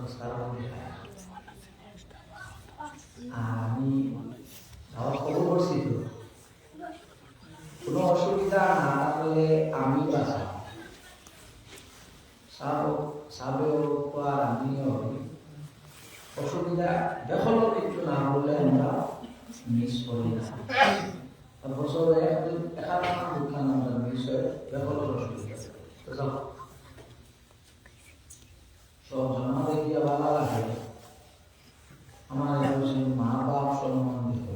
সংস্কার করে আমি খবর করছি তো কোনো অসুবিধা না থাকলে আমি বাঁচা সাবের উপর আমিও অসুবিধা দেখলো কিছু না বললে আমরা মিস করি না বছরে একান্ন দুখান আমরা মিস হয়ে দেখলো অসুবিধা সব জমা দেখিয়া ভালো লাগে আমার মা বাপ সম্মান দিতে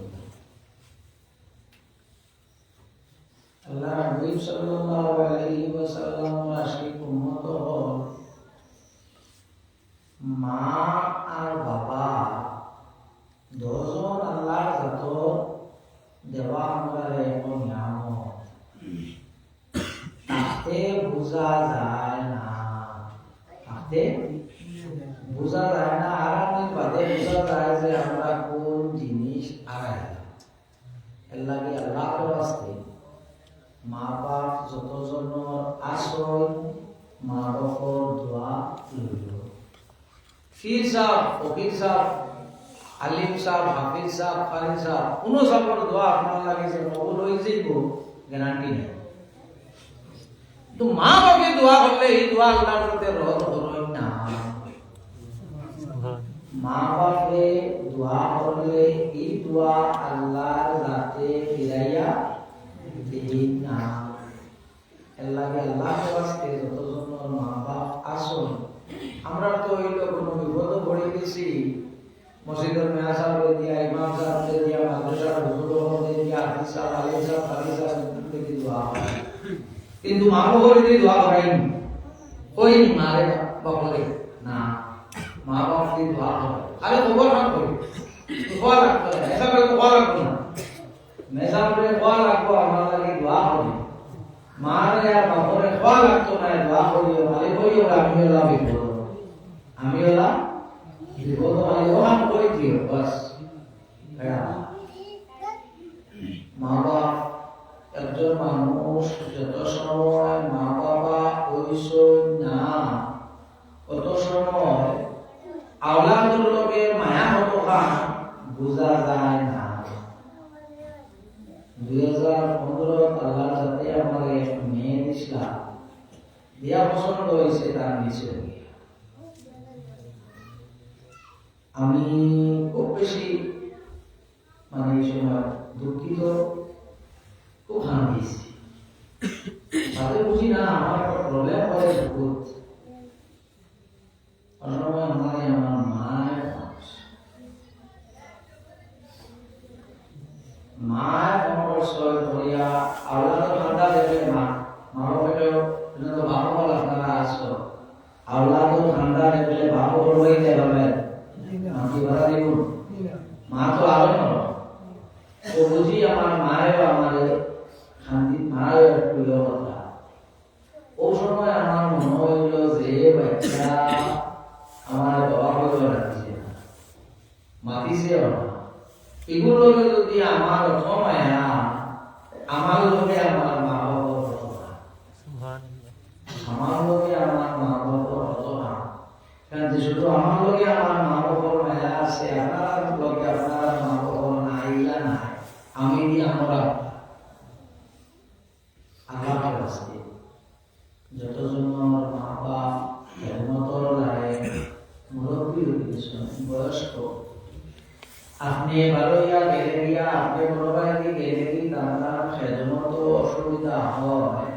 আল্লাহ নবী সাল্লাল্লাহু আলাইহি ওয়াসাল্লাম আশিক উম্মত মা আর বাবা দুজন আল্লাহর যত দেওয়া আমাদের এক নিয়ামত তাতে বোঝা যায় না বোঝা যায় না আর আমি বাদে বোঝা যায় যে আমরা কোন জিনিস আগাই এর লাগে আল্লাহর রাস্তে মা বাপ যতজনের আসল মা বাপর দোয়া লইল ফির সাহ ফকির সাহ আলিম সাহ হাফিজ সাহ ফারিদ সাহ কোনো সাহর দোয়া আপনার লাগে যে কবুল হয়ে যাইব গ্যারান্টি নেই তো মা বাপে দোয়া করলে এই দোয়া আল্লাহর কাছে রদ করই না মা বাপে দোয়া করলে এই দোয়া আল্লাহর যাতে ফিরাইয়া দেন না এর লাগে আল্লাহর রাস্তে যতজন মা বাপ আসুন আমরা তো হইল কোনো বিপদ পড়ে গেছি মসজিদের মেয়া সাহেব দিয়া ইমাম সাহেব দিয়া মাদ্রাসার হুজুর দিয়া হাফিজ সাহেব আলিম সাহেব ফারিদ সাহেব থেকে দোয়া কিন্তু মা বাবার দিয়ে দোয়া করাইনি ওই মারে বাপরে না মা বাপ দিয়ে দোয়া করে আরে খবর না করি দোয়া লাগবে এসা করে দোয়া লাগবে না মেসা করে দোয়া লাগবে আমার লাগে দোয়া হবে মারে আর বাপরে দোয়া লাগতো না দোয়া করিও মালিক হইও আমি হলাম বিপদ আমি হলাম বিপদ মানে ওখান করে দিও বাস মা বাপ একজন মানুষ যত সময় মা বাবা ওইসব না কত সময় আওলাদের লোকে মায়া হতো বোঝা যায় না 2015 আল্লাহর সাথে আমার এক মেয়ে দিছিলাম দিয়া পছন্দ হয়েছে তার নিচে আমি খুব বেশি মানে এই সময় দুঃখিত খুব হান দিয়েছি তাতে বুঝি না আমার একটা প্রবলেম করে বহুত অসময় আমার মায়ের সয় করিয়া আওলাদ ঠান্ডা দেবে মা বাবাকে তো ভালো বলা আপনারা আসো আওলাদ ঠান্ডা দেবে ভালো বলবই যাবে আমি বলা দিব মা তো আলো না তো বুঝি আমার মায়ের আমাদের শান্তি মায়ের একটু কথা ও সময় আমার মনে হইল যে বাচ্চা আমার বাবা হইল রাখছে না মাতিছে না এগুলোকে যদি আমার অথমায়া আমার লোকে আমার মা বাবার আমার লোকে আমার মা বাবার অথমা কারণ শুধু আমার লোকে আমার মা বাবার মায়া আছে আপনার লোকে আপনার মা বাবার নাইলা নাই আমি দিয়ে আমরা আল্লাহর রাস্তে যতজন আমার মা বাপ খেদমতর লাগে মুরব্বী বয়স্ক আপনি ভালোইয়া গেলে গিয়া আপনি বড়বাইকে গেলে কি তার খেদমত অসুবিধা হয়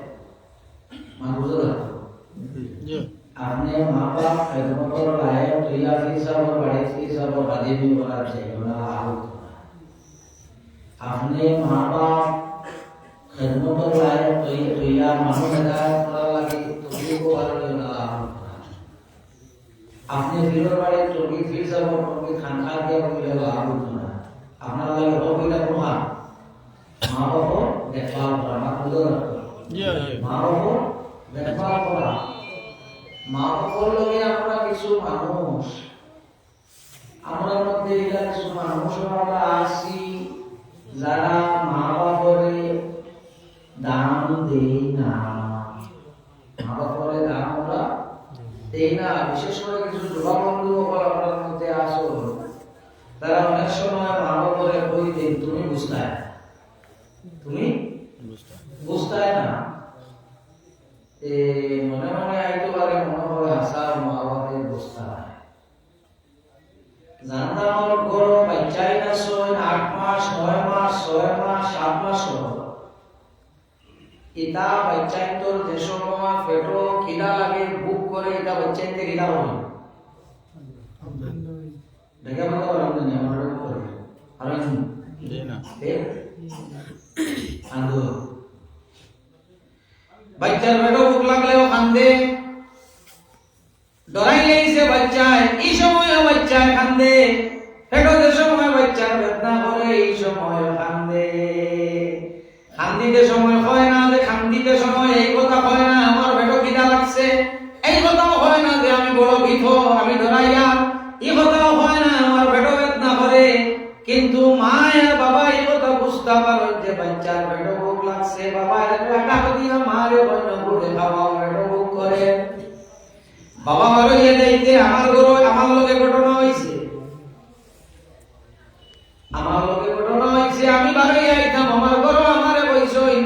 মানুষ আপনি মা বাপ খেদমতর লাগে তুইয়া হিসাব বাড়িতে হিসাব বাদিবি করার চাইনা আপনি মা বাপ খেদমতর লাগে তুইয়া মানুষ হেদায়ত করার লাগে তুই করার না আপনি ফিরর বাড়ি চলকি ফির যাব চলকি খান খান দিয়ে বলে লাভ হতো না আপনার লাগে হবিলা প্রভাব মা বাবা দেখভাল করা মা বুঝো মা বাবা দেখভাল করা মা বাবার লগে আমরা কিছু মানুষ আমরা মধ্যে এলা কিছু মানুষ আমরা আসি যারা মা বাবারে দান দেই না মা বাবারে দান আমরা দেই না বিশেষ করে কিছু যুবক বন্ধু বুঝতায় তুমি বুঝতায় না মনে মনে আইতো পারে মনে হয় হাসার মা বাবাকে বুঝতা জানতাম আমার ঘর বাচ্চাই না 8 মাস 9 মাস 6 মাস 7 মাস হল এটা বাচ্চাই তোর যে সময় পেটো খিদা লাগে বুক করে এটা বাচ্চাইতে খিদা হয় দেখা বলতে পারেন না আমার করে আর না আন্দো বাচ্চার পেটো ভুক লাগলেও কান্দে ডরাইলেই সে বাচ্চায় এই সময় বাচ্চায় কান্দে পেটো যে সময় বাচ্চার বেদনা করে এই সময় কান্দে কান্দিতে সময় হয় না যে কান্দিতে সময় এই কথা হয় না আমার পেটো খিদা লাগছে এই কথাও হয় না যে আমি বড় ভীত আমি ডরাইয়া এই কথাও হয় না আমার পেটো বেদনা করে কিন্তু মা আর বাবা এই কথা বুঝতে পারে যে বাচ্চার পেটো ভুক লাগছে বাবা এটা দিয়া মারে বন্য করে খাওয়া পেটো ভুক করে বাবা মারো ইয়ে দেইতে আমার ঘর আমার লগে ঘটনা হইছে আমি বাড়ি আইতাম আমার ঘর আমারে কইছই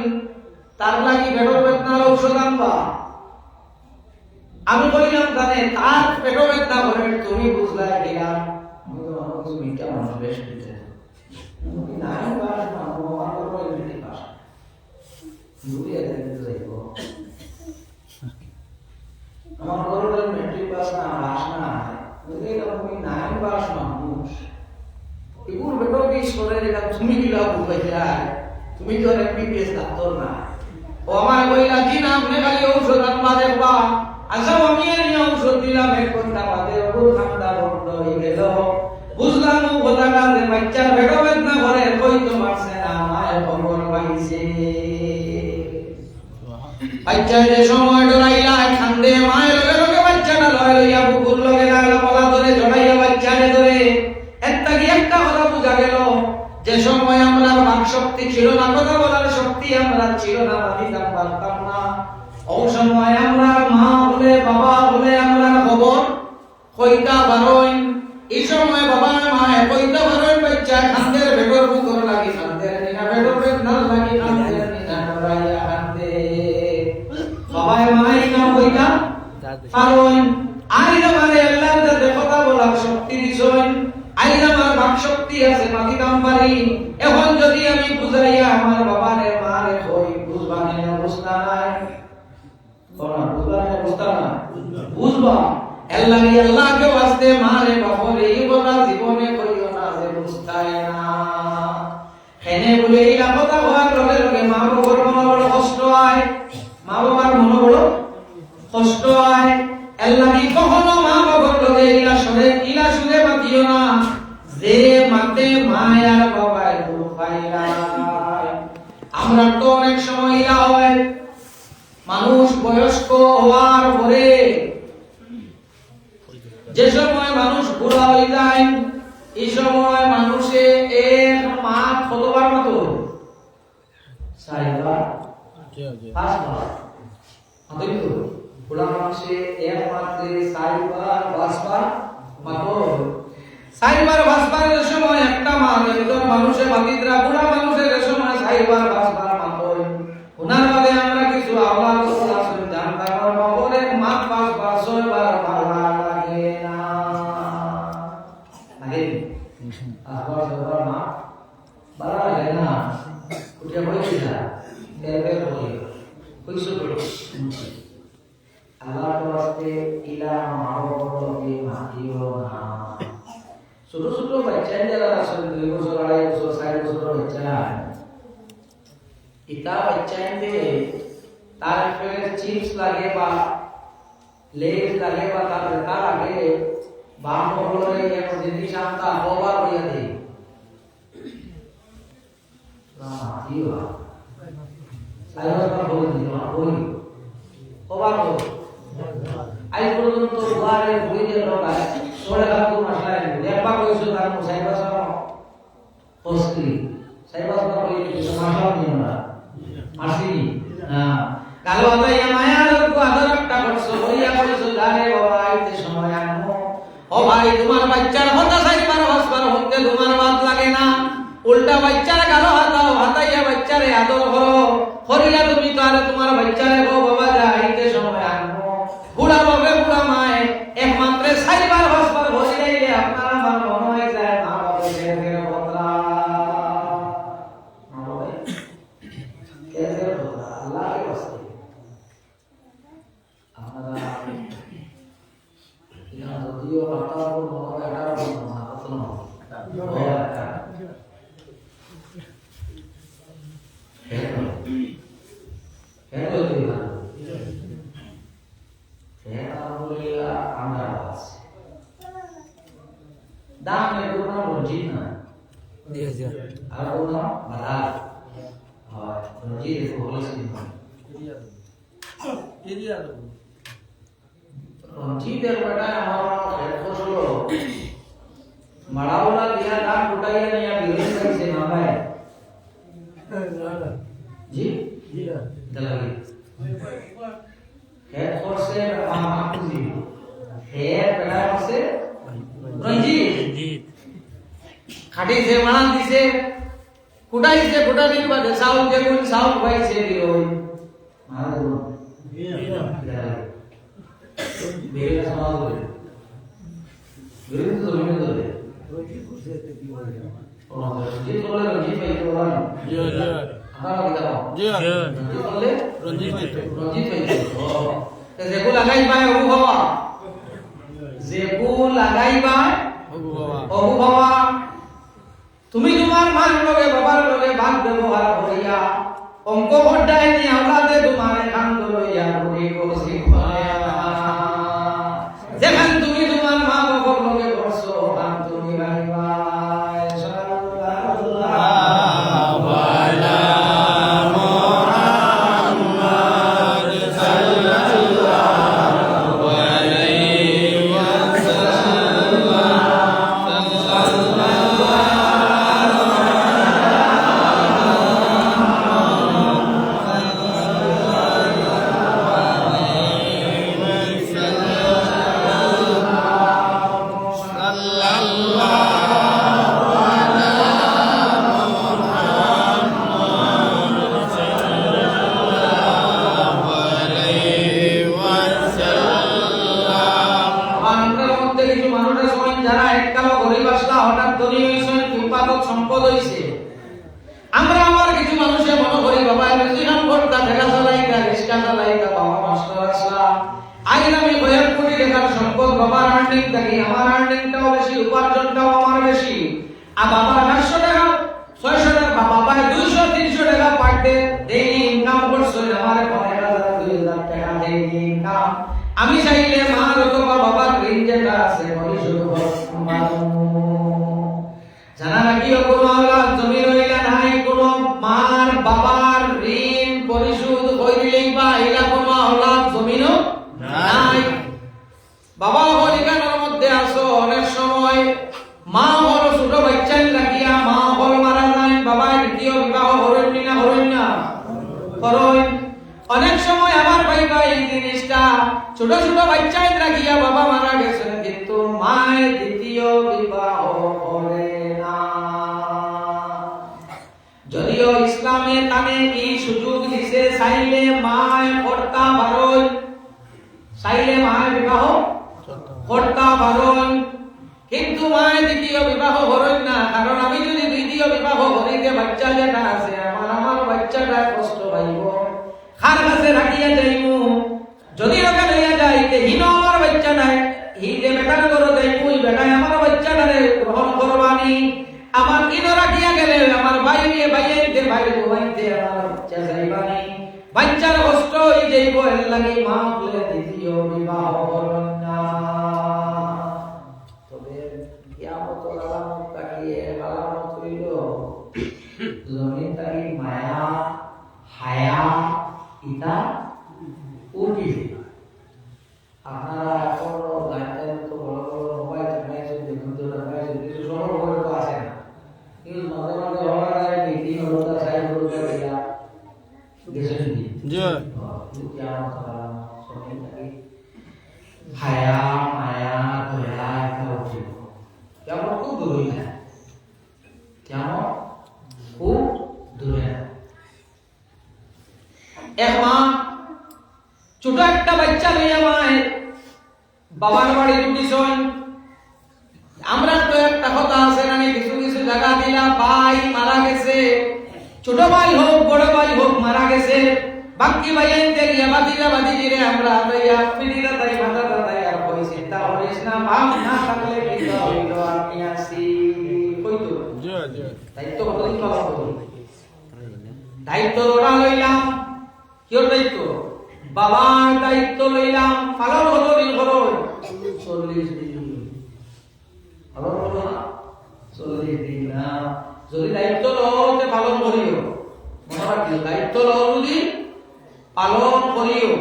তার লাগি পেটের বেদনার ঔষধ আনবা আমি বলিলাম জানে তার পেটের বেদনা করে তুমি বুঝলা কিনা আমি তো আমার কিছু মিটা মানুষ বেশ দিতে নাই বাস না আমার ঘর এমনি বাস দুই এদিকে যাইব আমার ঘর মেট্রিক পাস না বাস না বুঝলে তুমি নাই বাস মানুষ এগুলো বেটো বিশ করে দেখা তুমি কিলা বুঝাইলা তুমি তো এমবিবিএস ডাক্তার না ও আমার কইলা জি না আপনি খালি ঔষধ আনবা দেখবা আচ্ছা আমি এই ঔষধ দিলাম এক ঘন্টা বাদে ওর ঠান্ডা বন্ধ হয়ে গেল বুঝলাম ও কথাটা যে বাচ্চার বেটো বেদনা করে কই তো মারছে না মায়ের খবর পাইছে বাচ্চা যে সময় ডরাইলা কান্দে মায়ের লগে লগে বাচ্চাটা লয় লইয়া বুকুর লগে লাগলা বলা ধরে জড়াইয়া বাচ্চারে ধরে একটা কথা বোঝা গেল যে সময় আমরা বাক শক্তি ছিল না কথা বলার শক্তি আমরা ছিল না দিতাম পারতাম না ওই সময় আমরা মা বলে বাবা বলে আমরা খবর কইতা বারোই এই সময় বাবা মা কইতা বারোই বাচ্চা কান্দের ভেতর বুকর লাগি কান্দের নিনা ভেতর বেদনা লাগি কান্দের নিনা ডরাইয়া কান্দে বাবা মাই না কইতা কারণ আইনা মানে আল্লাহর কাছে কথা বলার শক্তি দিছেন আইনা আমার বাক শক্তি আছে মাতিতাম পারি এখন যদি আমি বুঝাইয়া আমার বাবারে মারে কই বুঝবা না বুঝতা নাই কোনা বুঝবা না বুঝতা না বুঝবা আল্লাহকে ওয়াস্তে মারে বাপরে এই কথা জীবনে কইও না যে বুঝতাই না হেনে বলে এই কথা হওয়ার লগে লগে মা বাবার মনে বড় কষ্ট হয় মা বাবার মনে বড় কষ্ট হয় আল্লাহই কখনো মা বাবার লগে ইলা শুনে মাতিও না যে মাতে মায়ার বাবায় দুঃখ পাইলাই আমরা তো অনেক সময় ইলা হয় মানুষ বয়স্ক হওয়ার পরে যে সময় মানুষ বুড়া হয়ে যায় এই সময় মানুষে এক মা কতবার মতো সাইবার পাঁচবার আদইতো বুড়া মানুষে এক মাত্রে সাইবার পাঁচবার মতো সাইবার পাঁচবার সময় একটা মা একজন মানুষে বাকিদরা বুড়া মানুষের সময় সাইবার পাঁচবার মতো ওনার বাদে আমরা কিছু আওলাদ আসল জানতাম বাবরে মা পাঁচবার ছয়বার ভালো লাগে না লাগে আবার সবার মা ভালো লাগে না উঠে বইছি না দেবে বলি কইছো তো আল্লাহর রাস্তে ইলা মাওলাকে মাতিও না ছোট ছোট বাচ্চা যারা আসলে 2 বছর 2.5 বছর 4 বছর বাচ্চা ইতা বাচ্চাইতে তার ফের চিপস লাগে বা লেজ লাগে বা তার লাগে বাম হলো এক জিনিস আমতা ওভার হইয়া দে না দিও সাইবার বলে দিও বলি ওভার হো আই পর্যন্ত ওয়ারে বই দিয়ে রগায় সোরে লাগু মাসলায় দেখবা কইছো তার সাইবার সব পোস্টলি সাইবার সব কই মাসলা দিও না আসি না কালো আদায় মায়ার কো আদর একটা করছো হইয়া কইছো জানে বাবা আইতে সময় আনমো ও ভাই তোমার বাচ্চার কথা সাইবার বাসবার হতে তোমার বাদ লাগে না উল্টা বাচ্চারে গালো হাতাও, হাতাইয়া বাচ্চারে আদর করো, করিয়া তুমি তো আর তোমার বাচ্চারে গো বাবা যাইতে সময় আনবো। বুড়া বাবা বুড়া মায় একমাত্র 4বার 5বার বসে যাইলে আপনার আমার মনে হয়ে যায় মা বাবা কেসের বদলা, মা বাবা কেসের বদলা আল্লাহর রাস্তায়। আপনারা ইনা যদিও কথা বলবো এটা বলবো না কথা না মারাওলা দিয়া দাম উঠাইয়া নিয়া বিরোধী করেছে না ভাই জি জি দলালি হেড ফোর্সে মাহফুজি হেড পেড়া ফোর্সে রঞ্জিত খাটি যে মানান দিছে কুটাইছে কুটা দিন বাদে সাউল কে কোন সাউল ভাইছে বিরোধী মারা দেব বেলা সমাজ করে বিরোধী তো জমিনে ধরে রঞ্জিত করছে তে কি বলে রঞ্জিত বলে রঞ্জিত ভাই তো বলেন জি জি আপনারা কি দাও জি রঞ্জিত বলে রঞ্জিত ভাই ও যেগু লাগাইবা ওগু বাবা যেগু লাগাইবা ওগু বাবা তুমি তোমার মার লগে বাবার লগে ভাগ ব্যবহার করিয়া অঙ্ক বড়াই নি আওলাদে তোমারে কান্দ লইয়া ঘুরি গোসি খায়া যেখান তুমি তোমার মা বাবার লগে বসো কান তুমি রাইবা সাল্লাল্লাহু আলা মুহাম্মদ সাল্লাল্লাহু আলাইহি ওয়াসাল্লাম সম্পদ হইছে। আমরা আমার কিছু মানুষে মনে করি বাবা রেজিনাম করতা ঠেলা চালাইতা রিস্কা চালাইতা বাবা মাস্টার আসলা আইন আমি কয়েক কোটি টাকার সম্পদ বাবার আর্নিং থাকি আমার আর্নিংটাও বেশি উপার্জনটাও আমার বেশি আর বাবার 800 টাকা 600 টাকা বাবা 200 300 টাকা পার ডে ডেইলি ইনকাম করছে আমার 1000 2000 টাকা ডেইলি ইনকাম আমি চাইলে মার অথবা বাবার ঋণ যেটা আছে পরিশোধ করতে জানা নাকি কোনো আওলাদ জমি রইলা নাই কোনো মার বাবার ঋণ পরিশোধ কইলেই বা এলা কোনো আওলাদ জমিনও নাই বাবা হলিকানোর মধ্যে আসো অনেক সময় মা বড় ছোট বাচ্চাই লাগিয়া মা বড় মারা যায় বাবা দ্বিতীয় বিবাহ হরণ না হরণ না হরণ অনেক সময় আমার ভাই ভাই এই জিনিসটা ছোট ছোট বাচ্চাই লাগিয়া বাবা মারা গেছেন কিন্তু মায়ের দ্বিতীয় বিবাহ করে না যদিও ইসলামে তানে কি সুযোগ দিছে চাইলে মায় করতা পারোই চাইলে মায়ের বিবাহ করতা পারোই কিন্তু মায়ের দ্বিতীয় বিবাহ করেন না কারণ আমি যদি দ্বিতীয় বিবাহ করিতে বাচ্চা যেটা আছে আমার বাচ্চাটা কষ্ট পাইব খার কাছে রাখিয়া যাইমু যদি ওকে লইয়া যাইতে হিন আমার বাচ্চা নাই হি যে বেটার করো যাইমু ওই বেটায় আমার বাচ্চাটারে গ্রহণ করবানি আমার ইনো রাখিয়া গেলে আমার ভাই নিয়ে ভাইয়াইতে ভাই ভাইতে আমার বাচ্চা যাইবানি বাচ্চার কষ্ট হই যাইব এর লাগি মা বলে দ্বিতীয় বিবাহ করেন না তবে কিয়ামত আলামত তাকিয়ে আলামত হইল জমিন তাকি মায়া হায়া ইতা উঠি আপনারা এখনো গাড়িটার মতো বড় বড় মোবাইল চালাইছে দেখুন তো চালাইছে কিছু সরল করে তো আসে না কিন্তু মাঝে মাঝে হওয়া যায় কি 3 হলতা 4 হলতা দিয়া গেছেন কি জি কিয়ামত আলামত জমিন তাকি হায়া মায়া দয়া এটা উঠি কেমন খুব দূর হই না কেমন বাচ্চা লইয়া মায়ের বাবার বাড়ি উঠিছন। আমরা তো একটা কথা আছে না, কিছু কিছু জায়গা দিলা ভাই মারা গেছে, ছোট ভাই হোক বড় ভাই হোক মারা গেছে, বাকি ভাই আনতে গিয়া বাতিরা বাতিজিরে আমরা লইয়া পিড়িরা তাই মাথা তাই আর কই চিন্তা করিস না, ভাব না থাকলে কি হইল আমি আছি কইতো দায়িত্ব কতদিন পালন করি। দায়িত্ব ওরা লইলাম, কিয় দায়িত্ব? বাবার দায়িত্ব লইলাম, পালন হলো দিন হলো 40 দিন, পালন হলো না 40 দিন না। যদি দায়িত্ব লওতে পালন করিও, মনে রাখিও দায়িত্ব লও যদি পালন করিও।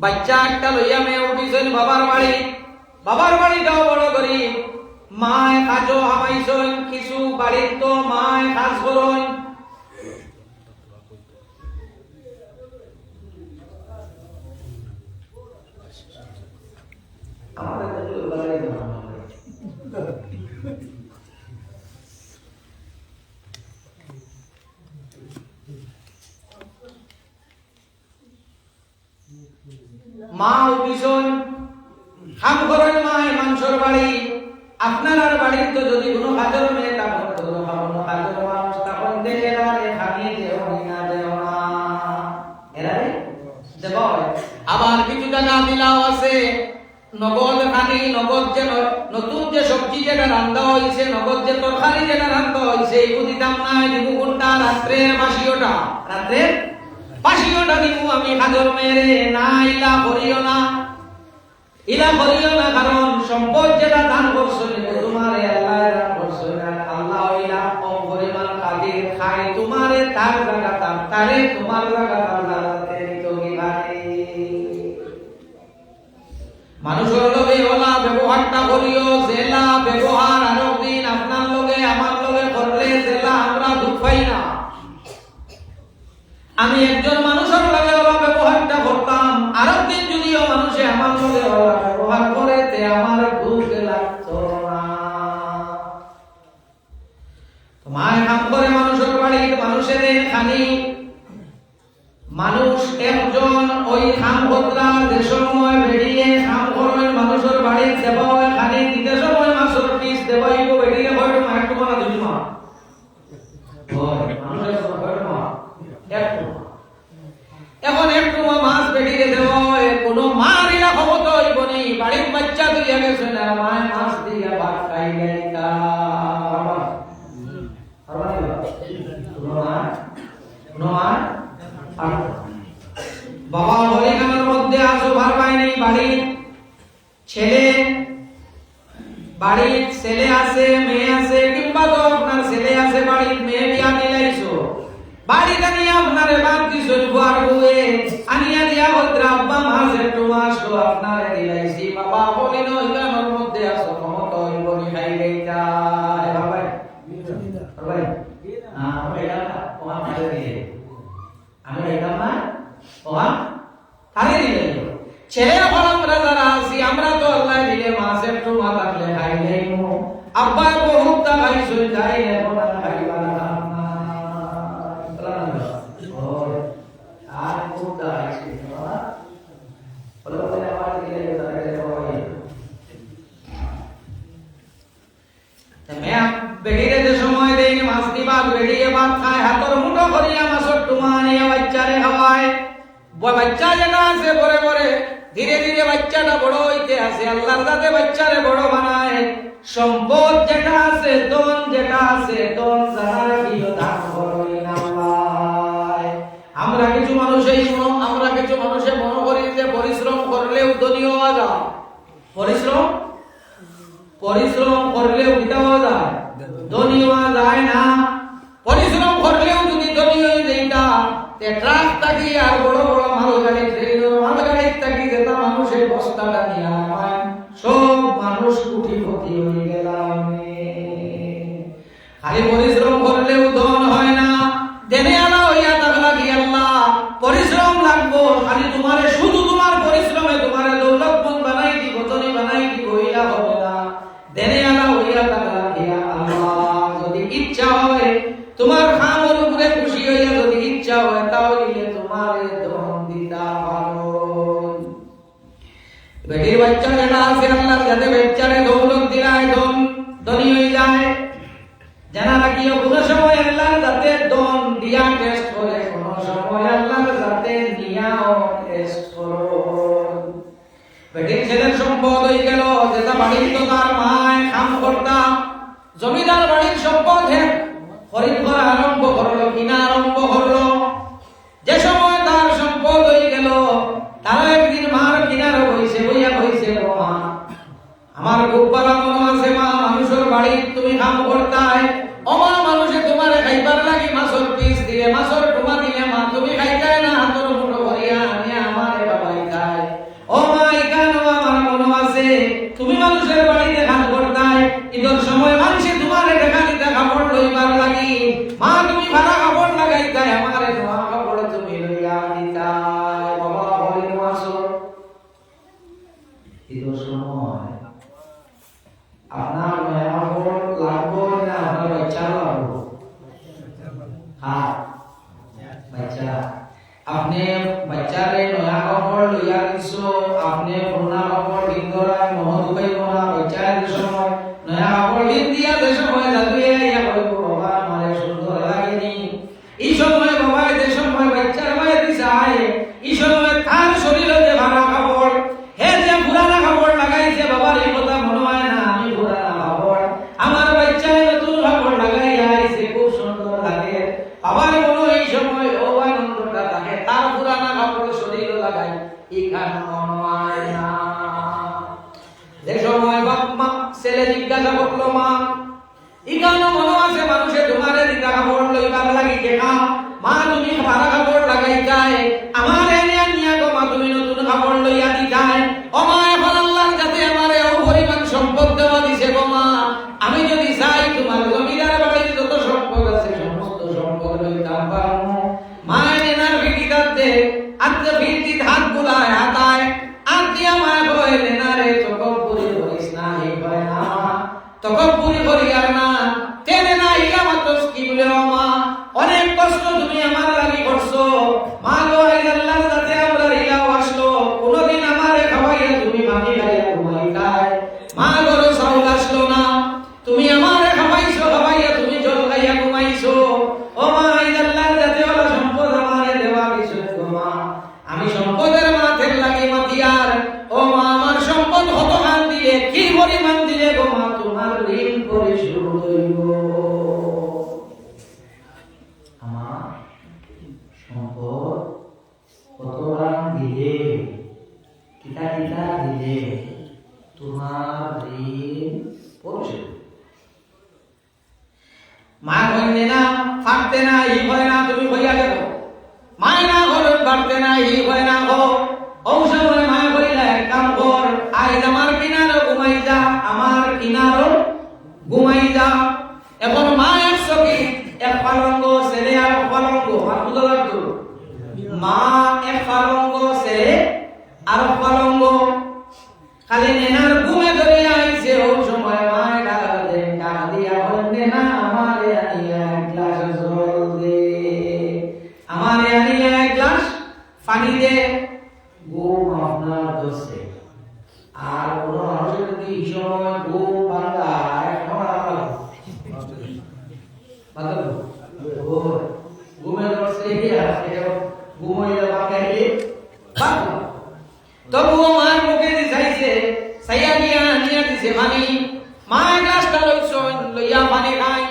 বাচ্চা একটা লইয়া মেয়ে উঠিছেন বাবার বাড়ি, বাবার বাড়িটাও বড় গরিব, মায় কাজও হামাইছেন কিছু, বাড়ির তো মায় কাজ করেন। মা উঠিছন খাম করেন মায় মাংসর বাড়ি। আপনার আর বাড়ির তো যদি কোনো কাজের মেয়ে তখন কোনো কাজের মানুষ তখন দেখে না খানি দেও না দেও না এরা দেব। আবার কিছু টাকা দিলাও আছে নগদ খানি, নগদ যে নতুন যে সবজি যেটা রান্না হয়েছে, নগদ যে তরকারি যেটা রান্না হয়েছে এইগুলো দিতাম না, দিব কোনটা রাত্রের বাসিওটা, রাত্রের বাসিওটা দিব আমি কাজের মেয়েরে। না ইলা করিও না, ইলা করিও না, কারণ সম্পদ যেটা দান করছো তোমারে আল্লাহ দান করছো না, আল্লাহ ইলা কম পরিমাণ কাদির খাই তোমারে তার জায়গা তারে তোমার জায়গা আল্লাহতে তো কিভাবে মানুষের লগে ওলা ব্যবহারটা করিও, জেলা ব্যবহার আরো দিন আপনার লগে আমার লগে করলে জেলা আমরা দুঃখ পাই না। আমি একজন মানুষের লগে ওলা ব্যবহারটা করতাম, আরো দিন যদিও মানুষে আমার লগে ওলা ব্যবহার করে তে আমার দুঃখ লাগতো না। তোমার কাম করে মানুষের বাড়ি মানুষের খানি মানুষ একজন ওই খাম ভদ্রা যে সময় বেরিয়ে খাম করেন মানুষের বাড়ি দেবা হয় খানি দিতে সময় মাছের পিস দেবাইব বেরিয়ে হয়তো একটু মানা দুই মা মানুষের এখন একটু মাছ বেরিয়ে দেওয়া হয়, কোনো মারিরা ক্ষমতা হইব নি, বাড়ির বাচ্চা দিয়ে গেছে না মায় মাছ দিয়ে ভাত খাইলে বাবা হরিখানের মধ্যে আসো ভার পাইনি, বাড়ির ছেলে বাড়ির ছেলে আছে মেয়ে আছে, কিংবা তো আপনার ছেলে আছে বাড়ির মেয়ে বিয়া মিলাইছো, বাড়িতে নিয়ে আপনারে বাদ দিছো বুয়ার বুয়ে আনিয়া দিয়া ভদ্রা আব্বা মাছ একটু মাছ তো আপনারে দিলাইছি, বাবা বলিল হরিখানের মধ্যে আসো ক্ষমতা হইব নি খাইলে যা বাবা ভাই না এটা তোমার মাঝে দিয়ে আমি এটা না ওয়া তারে দিলে ছেলে এখন আমরা যারা আছি আমরা তো আল্লাহ দিলে মাছ একটু মা থাকলে খাইলেই মো আব্বা বহুত তা খাইছো যাই এখন খাইবা না ও আর বহুত তা খাইছি বলো বলে আমার দিলে তারে হয় मैं बेड़ीरे जे समय देने मास दी बात बेड़ीए बात खाए हाथों मुठो करिया मासो टुमाने बच्चा रे हवाए वो बच्चा जना से बड़े बड़े धीरे धीरे बच्चा ना बड़ो होते आसे अल्लाह दाते बच्चा रे बड़ो बनाए সম্পদ যেটা আছে দন যেটা আছে দন জানা কিও দান করই না আল্লাহ। আমরা কিছু মানুষে মনে করি যে পরিশ্রম করলেও ধনী হওয়া যায়, পরিশ্রম করলেও কি হওয়া যায়, ধনী হওয়া যায় না। পরিশ্রম করলেও যদি ধনী হয়ে যাইতা তে ট্রাক থাকি আর বড় বড় মালগাড়ি থাকি যেটা মানুষের বস্তাটা নিয়ে আনায় সব মানুষ কোটিপতি হয়ে গেলাম। খালি পরিশ্রম করলেও ধন হয় না, দেনে আলা হইয়া থাকলা কি আল্লাহ পরিশ্রম লাগবো, খালি তোমারে শুধু তোমার পরিশ্রমে তোমারে দৌলতমন্দ বানাই দিব, ধনী বানাই দিব ইয়া হবে না। দেনে আলা হইয়া থাকলা কি আল্লাহ যদি ইচ্ছা হয় তোমার খামের উপরে খুশি হইয়া যদি ইচ্ছা হয় তাহলে তোমারে ধন দিতা পারো। আছে আল্লাহর যাতে বেচারে দৌলত দিলায় ধনী হয়ে যায়। জানা রাখিও কোন সময় আল্লাহর যাতে দন দিয়া টেস্ট করে, কোন সময় আল্লাহর যাতে নিয়াও টেস্ট করো। বেটির ছেলের সম্পদ হয়ে গেল, যেটা বাড়ির তো তার মায় কাম করতাম, জমিদার বাড়ির সম্পদ খরিদ করা আরম্ভ করলো, কিনা আরম্ভ করলো। যে সময় তার সম্পদ হয়ে গেল, তারা একদিন মার কিনারে বইছে মা, আমার খুব ভালো মনে আছে মা, মানুষের বাড়ি তুমি কাম করতাই, ও মা মানুষে তোমার খাইবার লাগি মাছের পিস দিলে, মাছের টুমা দিলে মা তুমি খাইতাই না, হাতর মুঠো করিয়া আনিয়া আমারে বাবাই খায়। ও মা এখানে আমার মনে আছে তুমি মানুষের বাড়িতে কাম করতাই, ঈদের সময় মানুষে তোমারে দেখা দিতে কাপড় লইবার লাগি, মা তুমি ভাড়া কাপড় লাগাইতাই, আমারে নোয়া কাপড় তুমি লইয়া দিতাই। বাবা বলি মাসো ঈদের সময় আপনার নয়া কাপড় লাগবো না আপনার বাচ্চা লাগবো? হ্যাঁ বাচ্চা, আপনি বাচ্চারে নয়া কাপড় লইয়া দিছো, আপনি পুরনা কাপড় দিন ধরায় মন দুখাইব না। বাচ্চার সময় নয়া কাপড় দিন দিয়া যে সময় যাবে ইয়া কইব বাবা আমারে সুন্দর লাগেনি, এই সময় বাবা যে সময় বাচ্চার মায়ে দিছে আয়, এই সময় তার শরীরে যে ভাড়া কাপড় হে যে পুরানা কাপড় লাগাইছে, বাবার এই কথা মনে হয় না আমি পুরানা কাপড়, আমার বাচ্চায় নতুন কাপড় লাগাইয়া আইছে, খুব সুন্দর লাগে। বাবার মনে এই সময় ও আনন্দটা থাকে, তার পুরানা কাপড় শরীরে লাগাই, এখানে মনে হয় না। যে সময় বাপ মা ছেলে জিজ্ঞাসা করলো মা এখানে মনে আছে মানুষে তোমারে দিতা কাপড় লইবার লাগি দেখা, মা তুমি ভাড়া কাপড় লাগাইতাই, আমার এনিয়া নিয়া গো মা তুমি নতুন কাপড় লইয়া দিতাই। ও মা এখন আল্লাহর যাতে আমারে ও পরিমাণ সম্পদ দেওয়া দিছে গো মা, আমি যদি চাই তোমার জমিদার বাড়ির যত সম্পদ আছে সমস্ত সম্পদ লইতাম পারমু। মা এনার ভিটিটাতে আত্মা ভিটি হাত বুলায় হাতায় আর দিয়া মা কয় এনারে তকব্বুরি করিস না, এই কয় না তকব্বুরি করি আর না, তেনে না ইলা মাতস কি বলে ও মা অনেক কষ্ট তুমি আমার লাগি করছো, মা গো আই আল্লাহর যাতে আমরা ইলাও আসলো, কোনদিন আমারে খাওয়াইয়া তুমি ভাঙি গাইয়া ঘুমাইতাই, মা গো চাউল আসলো না, তুমি আমারে খাওয়াইছো, খাওয়াইয়া তুমি জল খাইয়া ঘুমাইছো, ও মা আই আল্লাহর যাতে ওলা সম্পদ আমারে দেওয়া কিছু গো মা, আমি সম্পদের মাথের লাগি মাতিয়ার, ও মা আমার সম্পদ কত খান দিলে কি পরিমাণ দিলে গো মা তোমার ঋণ পরিশোধ হইব। আমার সম্পদ কত খান দিলে কিতা কিতা দিলে তোমার ঋণ পরিশোধ। মা কইনে না ফাটতে না ই হয় না তুমি কইয়া দেব, মায় না ঘরে বাড়তে না ই হয় না গো, ঔষধে মা কইলা এক কাম কর, আজ আমার কিনারো ঘুমাই যা, আমার কিনারো ঘুমাই যা। এখন মা একশো কি এক পালঙ্গ ছেলে আর পালঙ্গ আর বুঝলাম তো, মা এক পালঙ্গ ছেলে আর পালঙ্গ, খালি নেনার ঘুমে ধরে আইছে, ও সময় মা ডাকা দে ডাকা দিয়া বলতে না আমারে আনিয়া এক গ্লাস জল দে, আমারে আনিয়া এক গ্লাস পানি দে। ঘুম আপনার দোষে আর কোন মানুষের যদি এই সময় ঘুম ভাঙায় ঘুমে দোষে ঘুমাইয়া ভাঙাইলে তবুও মার মুখে দিছে সাইয়া দিয়া আনিয়া দিছে পানি, মা গ্লাসটা লইয়া পানি খাই,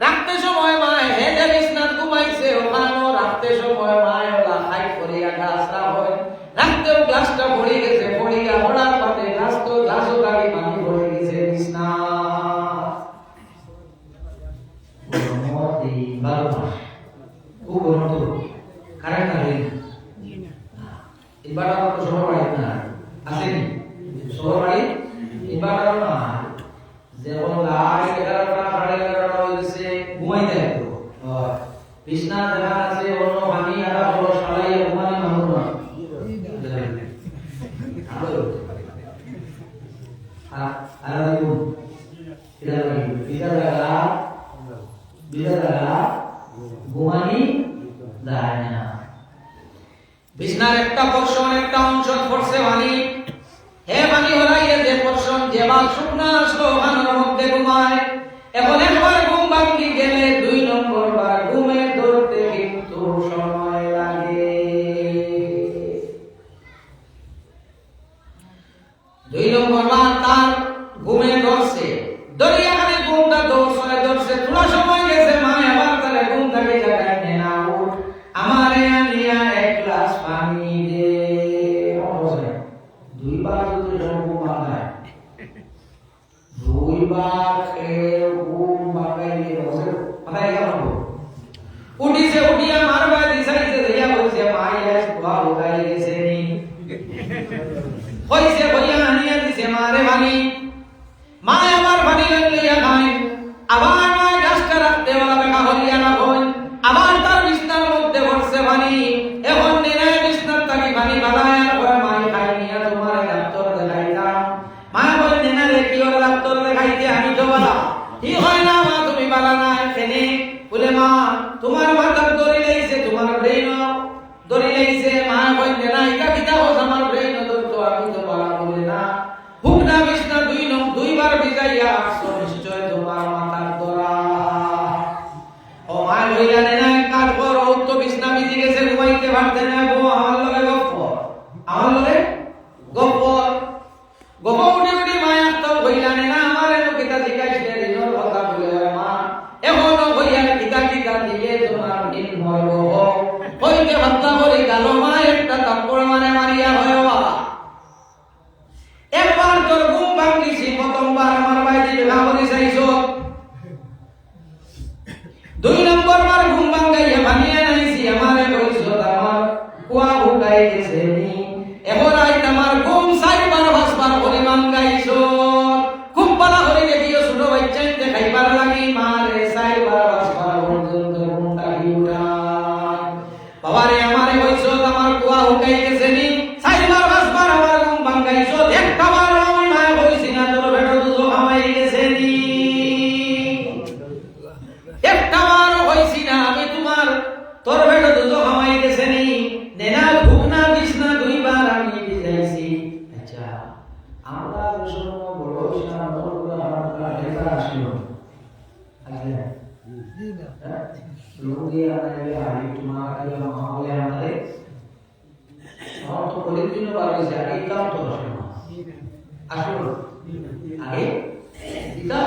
রাখতে সময় মা হে যে বিছনাত ঘুমাইছে ওখানেও রাখতে সময় মা ওলা খাই করিয়া গ্লাসটা হয়, রাখতেও গ্লাসটা পড়ে গেছে, পড়িয়া পড়ার পাতে গ্লাসও গাড়ি পানি পড়ে গেছে বিছনা। খুব গরম তো কারেন্ট আছে ইনভার্টার তো সবার বাড়িতে না আসেনি, সবার বাড়ি ইনভার্টার না, যেমন রাত 11টা সাড়ে 11টা হয়েছে ঘুমাইতে লাগতো, বিছনা দেখা আছে অন্য পানি আর বড় সারাই ঘুমানি মানুষ না আর ঘুমানি যায় না। বিছনার একটা পোর্শন একটা অংশ পড়ছে পানি, হে পানি হরাইয়ে যে পর্ষণ যে বাল শুকনা আসলো ওখানের মধ্যে ঘুমায়, এখন একবার ঘুম ভাঙ্গি গেলে 2 নম্বর বার ঘুমে ধরতে কিন্তু সময় লাগে। 2 নম্বর বার তার ঘুমে ধরছে, দরিয়া খালি ঘুমটা ধরছে, থোড়া সময় গেছে, মা আবার তাহলে ঘুম থেকে জাগায় নেনা উঠ, আমারে আনিয়া 1 গ্লাস পানি দে। 2 বার যদি ঘুম ভাঙায়, 2 বার খেয়ে ঘুম ভাঙাইলে বসে মাথায় গেল, উঠিছে, উঠিয়া মারবা দিছাইছে, দিয়া বলছে মাইয়া দোয়া উঠাই গেছে নি, হইছে হইয়া আনিয়া দিছে মারে পানি, মা আবার পানি লইয়া খায়, আবার মা গাছটা রাখতে ওলা বেকা হইয়া না হই, আবার তার বিছনার মধ্যে বসছে পানি, এখন নেনায় বিছনার তাকে পানি বালায় আর ওই মা খাই নিয়া তোমার ডাক্তার দেখাইতাম, মা বলে নেনারে কি ওর ডাক্তার দেখাইতে, আমি তো বলা কি হয় না মা, তুমি বালা না এখানে, বলে মা তোমার মাথার দড়ি লাইছে, তোমার ব্রেন দড়ি লাইছে, মা কই নেনা এটা কিটা হস আমার ব্রেন ধরতো, আমি তো বলা, বলে না হুকনা বিছনা 2 বার ভিজাইয়া আসছো, নিশ্চয় তোমার মাথার দড়া। ও মা হইয়া নেনা কাজ করো, তো বিছনা ভিজে গেছে, ঘুমাইতে পারতে না, গো আমার লগে গপ্প, আমার লগে গপ্প গপ্প উঠে উঠে মায়া তো হইয়া নেনা আমার এনো কিতা জিজ্ঞাসা দিনোর কথা বলে, মা এখনো হইয়া কিতা দিলে তোমার দিন হলো হইতে হত্যা করে গেল, মা একটা তাপ্পড় মারিয়া হয়বা, একবার তোর ঘুম ভাঙিছি, প্রথমবার আমার বাইরে ভাবরি চাইছো, 2 নম্বর বার ঘুম ভাঙাইয়া ভাঙিয়া নাইছি, আমারে কইছো আমার কুয়া ভুকাই গেছে নি, এখন আই তোমার ঘুম 4 বার 5 বার করে ভাঙাইছো, খুব পালা করে দেখিও ছোট বাচ্চা দেখাইবার লাগি, মারে 4 বার 5 বার পর্যন্ত ঘুমটা উঠান, বাবারে আমারে কইছো আমার কুয়া ভুকাই গেছে নি, 4 বার 5 বার আমার ঘুম ভাঙাইছো, একটা বার আমি মা কইছি না তোর বেটা দুধ খাওয়াই গেছে নি, একটা বার কইছি না আমি তোমার তোর বেটা দুধ খাওয়াই গেছে নি, নেনা ঘুমনা বিছনা 2 বার আমি ভিজাইছি। আচ্ছা আমরা যখন বড় হইছিলাম তখন আমরা এটা আসিল আচ্ছা লুঙ্গি আনাইলে আই তোমার আগে মা বলে আমাদের আমার তো পরিদিন বাড়িছে, আগে কাম তো আসল আগে এটা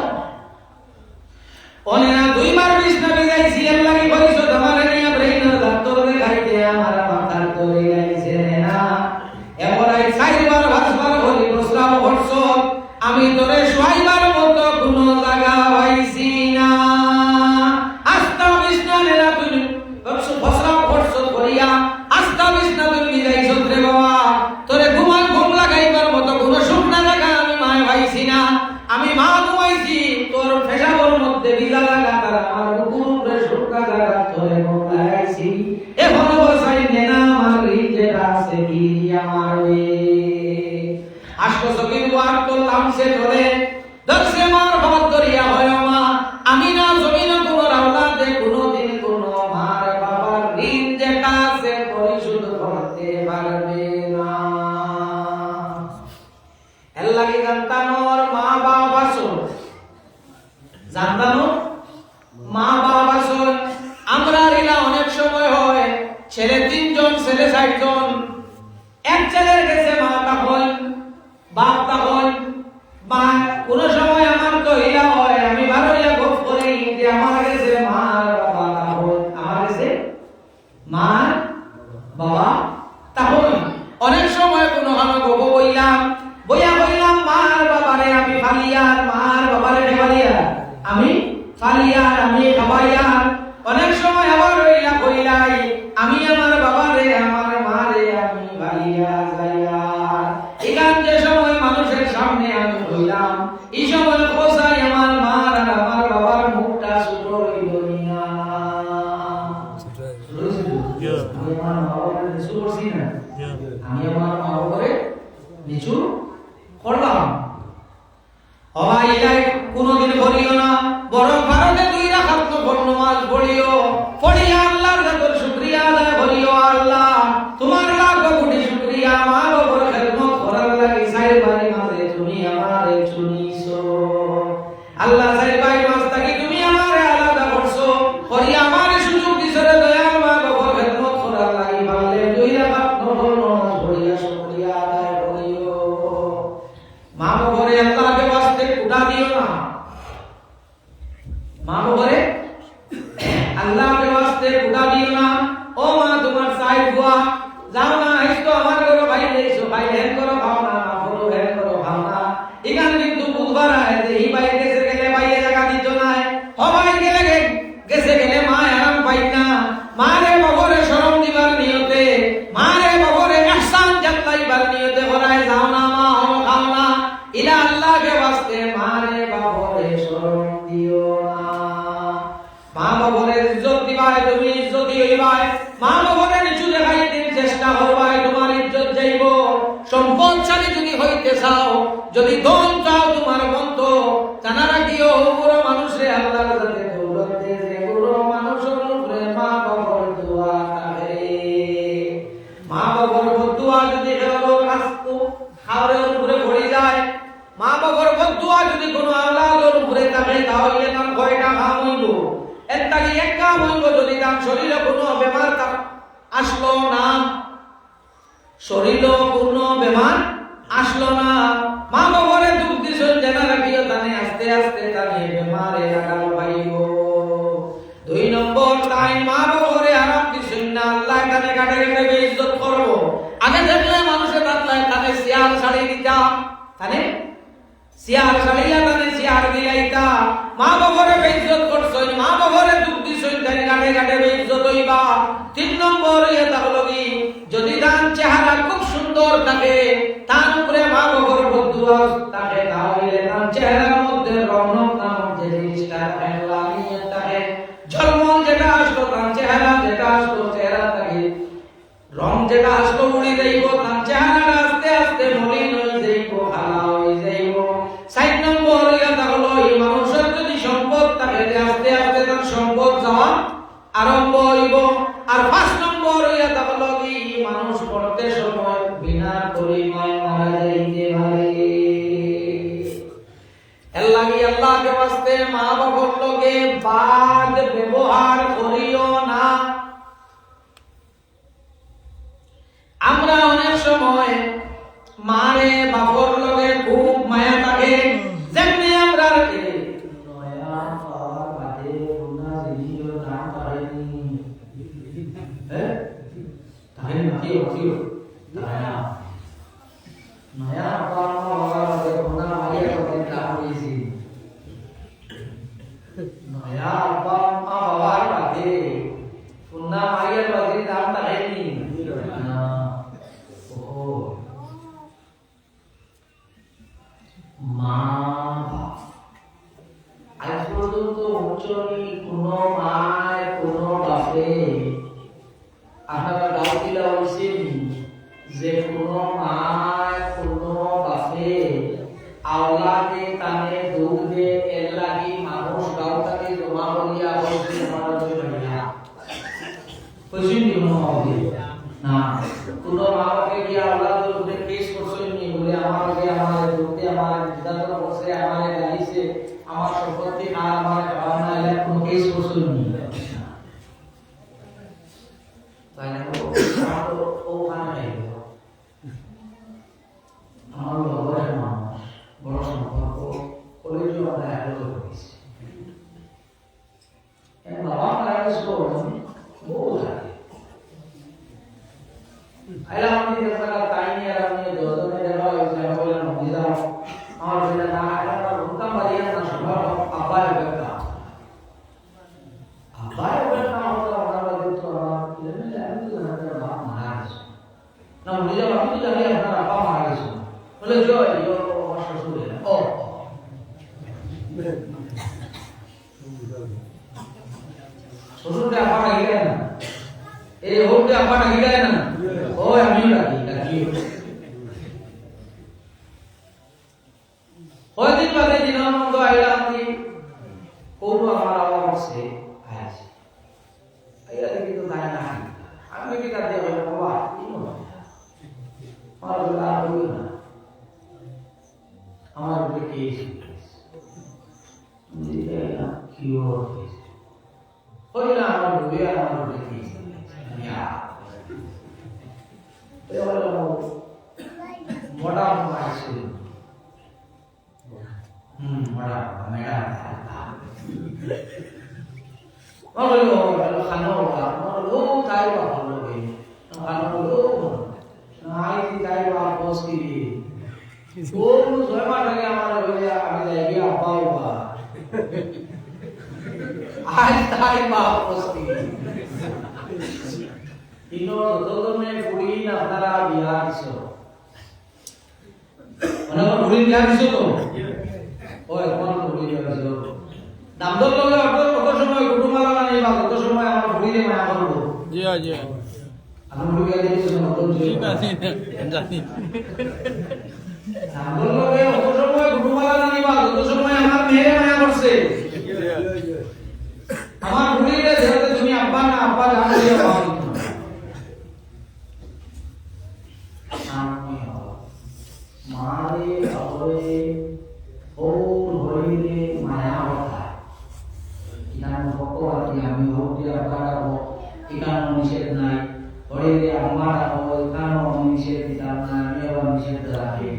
ওনে না 2 বার বিছনা ভিজাইছি, আল্লাহ কি কইছো তোমার নিয়া ব্রেইনের ডাক্তার দেখাইতে আমার মাথার দড়ি লাইছে না, এমরাই 4 বার 5 বার হলি প্রস্রাব করছ, আমি তোরে শোয়াইবার মতো কোনো জায়গা পাইছি না, আস্তা বিছনা নেরা তুই প্রস্রাব করছ করিয়া, আস্তা বিছনা তুই ভিজাইছো রে বাবা, তোরে ঘুম লাগাইবার মতো কোনো শুকনা জায়গা আমি মা পাইছি না, আমি মা ঘুমাইছি তোর পেশাবের মধ্যে ভিজা লাগা, তার আমার উপরে শুকনা জায়গা তোরে ঘুম লাগাইছি, এখন বসাই নেনা আমার যেটা আছে কি আমারে আজকে সকিন ওয়ার করলাম সে ধরে দর্শে মার ভাত দরিয়া হয় মা, আমি না জমিন কোনো রাওলাতে কোনোদিন কোনো মার বাবার ঋণ যেটা আছে পরিশোধ করতে পারবে না, এর লাগি জানতানোর মা বাবা শোন, জানতানো মা বাবা শোন, আমরা রিলা অনেক সময় হয় ছেলে 3 জন ছেলে 60 জন, এক ছেলের কাছে মা তখন বাপ তখন মা, কোন সময় আমার তো হিলা হয় আমি ভালোইয়া গপ করি যে আমার কাছে মার বাবা তখন, আমার কাছে মার বাবা তখন, অনেক সময় কোনো আমি গপ বইলাম মার বাবারে আমি ফালিয়ার, মার বাবারে ফালিয়ার আমি ফালিয়ার, আমি খাবাইয়ার, অনেক সময় আবার কইলাই আমি আমার বাবারে আমার মারে আমি ফালিয়ার যাইয়ার, এখান যে সময় মানুষের সামনে আমি কইলাম, এই সময় কোসাই আমার মার আর আমার বাবার মুখটা ছোট হইল না, আমি আমার মা বাবারে নিচু করছি না, আমি আমার মা বাবারে নিচু করলাম, হওয়া ইলাই কোনদিন বলিও না, বরং ভারতে 2 রাকাত নফল নামাজ পড়িও, পড়িয়া আল্লাহর কাছে শুকরিয়া আদায় করিও, আল্লাহ তোমার লাখ কোটি শুকরিয়া, মা বাবার খেদমত করার লাগি 4 বার আমারে চুনিছো আল্লাহ চাই ভাই মাস্তাকি তুমি আমারে আলাদা করছো করি আমারে সুযোগ দিছো রে দয়াল মা বাবার খেদমত করার লাগি পারলে দুই রাকাত নফল নামাজ পড়িয়া শুকরিয়া আদায় করিও মা বাবারে আল্লাহকে ওয়াস্তে কুটা দিও না মা বাবারে আল্লাহকে ওয়াস্তে কুটা দিও না ও মা তোমার চাই বুয়া যাও না আইতো আমার ঘরে ভাই লেইছো ভাই হেন করো ভাও না মা বলো হেন করো ভাও না এখানে কিন্তু বুধবার আয় যে এই ভাই গেছে গেলে ভাইয়ে জায়গা দিত না ও ভাই গেছে গেলে মা আরাম পাই না মারে বাবরে শরম দিবার নিয়তে মারে বাবরে ইহসান জাতলাইবার নিয়তে করায় যাও না মা হলো খাও না ইলা আল্লাহকে ওয়াস্তে মারে বাবরে শরম দিও না মা বাবরে ইজ্জত দিবাই তুমি ইজ্জতি হইবাই মা বাবরে নিচু দেখাইতে চেষ্টা করবাই তোমার ইজ্জত যাইব সম্পদশালী যদি হইতে চাও যদি ধন চাও তোমার মন্ত জানা রাখিও পুরো মানুষে আল্লাহর কাছে দৌলত দে যে পুরো মানুষের উপরে মা বাবার দোয়া থাকে মা বাবার দোয়া যদি হেলো রাস্তা খাওয়ার উপরে পড়ে যায় মা বাবার দোয়া যদি কোনো আওলাদের উপরে থাকে তাহলে তার কয়টা কাম হইব একটা কি এক কাম হইব যদি তার শরীরে কোনো বেমার আসলো না শরীরে কোনো বেমার আসলো না মা বাবারে দুঃখ দিছেন জানা রাখিও তানে আস্তে আস্তে তানে বেমারে আগাল পাইব দুই নম্বর তাই মা বাবারে আরাম দিছেন না আল্লাহ তানে কাটে কাটে বেইজ্জত করব আগে দেখলে মানুষে তাতলায় তানে সিয়ার শাড়ি দিতা তানে সিয়ার শাড়িয়া তানে সিয়ার দিলাইতা মা বাবারে বেইজ্জত করছই মা বাবারে দুঃখ দিছেন তানে কাটে কাটে বেইজ্জত হইবা তিন নম্বর এটা হলো কি যদি তার চেহারা খুব সুন্দর থাকে তার উপরে মা বাবার বদুয়া থাকে তাহলে তার চেহারার মধ্যে রৌনক নামক যে জিনিসটা লালিয়ে থাকে ঝলমল যেটা আসলো তার চেহারা যেটা আসলো চেহারা থাকে রং যেটা আসলো উড়ি যাইব তার চেহারাটা আস্তে আস্তে মলিন হয়ে যাইব খালা হয়ে যাইব সাইড নম্বর এটা হলো এই মানুষের যদি সম্পদ থাকে আস্তে আস্তে তার সম্পদ যাওয়া আরম্ভ হইব আর পাঁচ নম্বর এটা হলো কি মানুষ পড়তে সময় বিনা পরিমায় মারা যাইতে পারে এর লাগি আল্লাহকে ওয়াস্তে মা বাবার লগে বাদ ব্যবহার করিও না আমরা অনেক সময় মারে বাবার লগে খুব মায়া থাকে যেমনি আমরা নয়া পাওয়ার বাদে গুনাহ জিনিসও না পারেনি তাই না কি নয়া পাওয়ার বাদে গুনাহ মারিয়া করতে কাম হইছি নয়া পাওয়ার বাদে গুনাহ মারিয়া করতে কাম পারেনি না ও মা আজ পর্যন্ত অঞ্চলে কোনো মায় কোনো বাপে আপনারা গাঁও দিলা হয়েছে যে কোনো মায় কোনো বাপে আওলাদে তানে দুধ দে এর লাগি মানুষ গাঁওটাকে জমা করিয়া বলছে আমার জন্য খুশি নিয়ম হবে না কোনো মা বাপে কি আওলাদের উপরে কেস করছেন নি বলে আমাকে আমার দুধে আমার নির্যাতন করছে আমার গালিছে আমার সম্পত্তি আর আমার খাওয়ানা এলা কোনো কেস করছেন নি তাই না ও খানা আমার বাবার মানুষ বড় সম্পর্ক কলেজে আমরা হ্যালো করেছি বাবা মারা গেছিল বহু থাকে আইলা আমি দেখা তাই নিয়ে আমি দোজনে দেওয়া হয়েছে আমি বললাম মহিলা আমার যেটা না আইলা রুকা মারিয়া না স্বভাব আবার বেটা হতো আমরা দেখতো আমার লেভেলে আমি তো জানি বাপ মারা গেছে না মহিলা আমি তো জানি আপনার বাবা মারা গেছে বলে জয় আমার শ্বশুর ও শ্বশুরটা আপা গিয়ে না এই হোকটা আপা গিয়ে না ও আমিও ডাকি কয়দিন বাদে দিনানন্দ আইলাম দি কোন আমার আবার আছে আছে আইলা দেখি তো তাই না আমি কি কাজে হলো বাবা কি মনে আমার বলা হলো না আমার উপরে কেস কিওর ওই না আমার ডুবে আমার উপরে কেস মোটা মাইছিল মোটা ম্যাডাম বলো খানো বলো তাই বলো খানো বলো নাই তাই বাপস কি ও জয়মা লাগে আমার বলে আমি যাই আপাও বা আজ তাই বাপস কি ইনো দদমে ফুড়ি না আপনারা বিহার দিছো মানে ফুড়ি বিহার দিছো তো ওই কোন ফুড়ি বিহার দিছো দামদর লগে কত সময় কুটুমালা নাই বা কত সময় আমার ফুড়িরে মায়া করব জি জি আমি ফুড়ি বিহার দিছো না তো ঠিক আছে জানি দামদর লগে কত সময় কুটুমালা নাই বা কত সময় আমার মেয়ে মায়া করছে আমার ফুড়িরে যেতে তুমি আব্বা না আব্বা জানো দিও मारे अवरे और होइले माया होता इकान भगवान आमी होते आकारा हो इकान निषेध নাই होइले आमारा हो इकान निषेध দিতাম না আমিও নিষেধ রাখি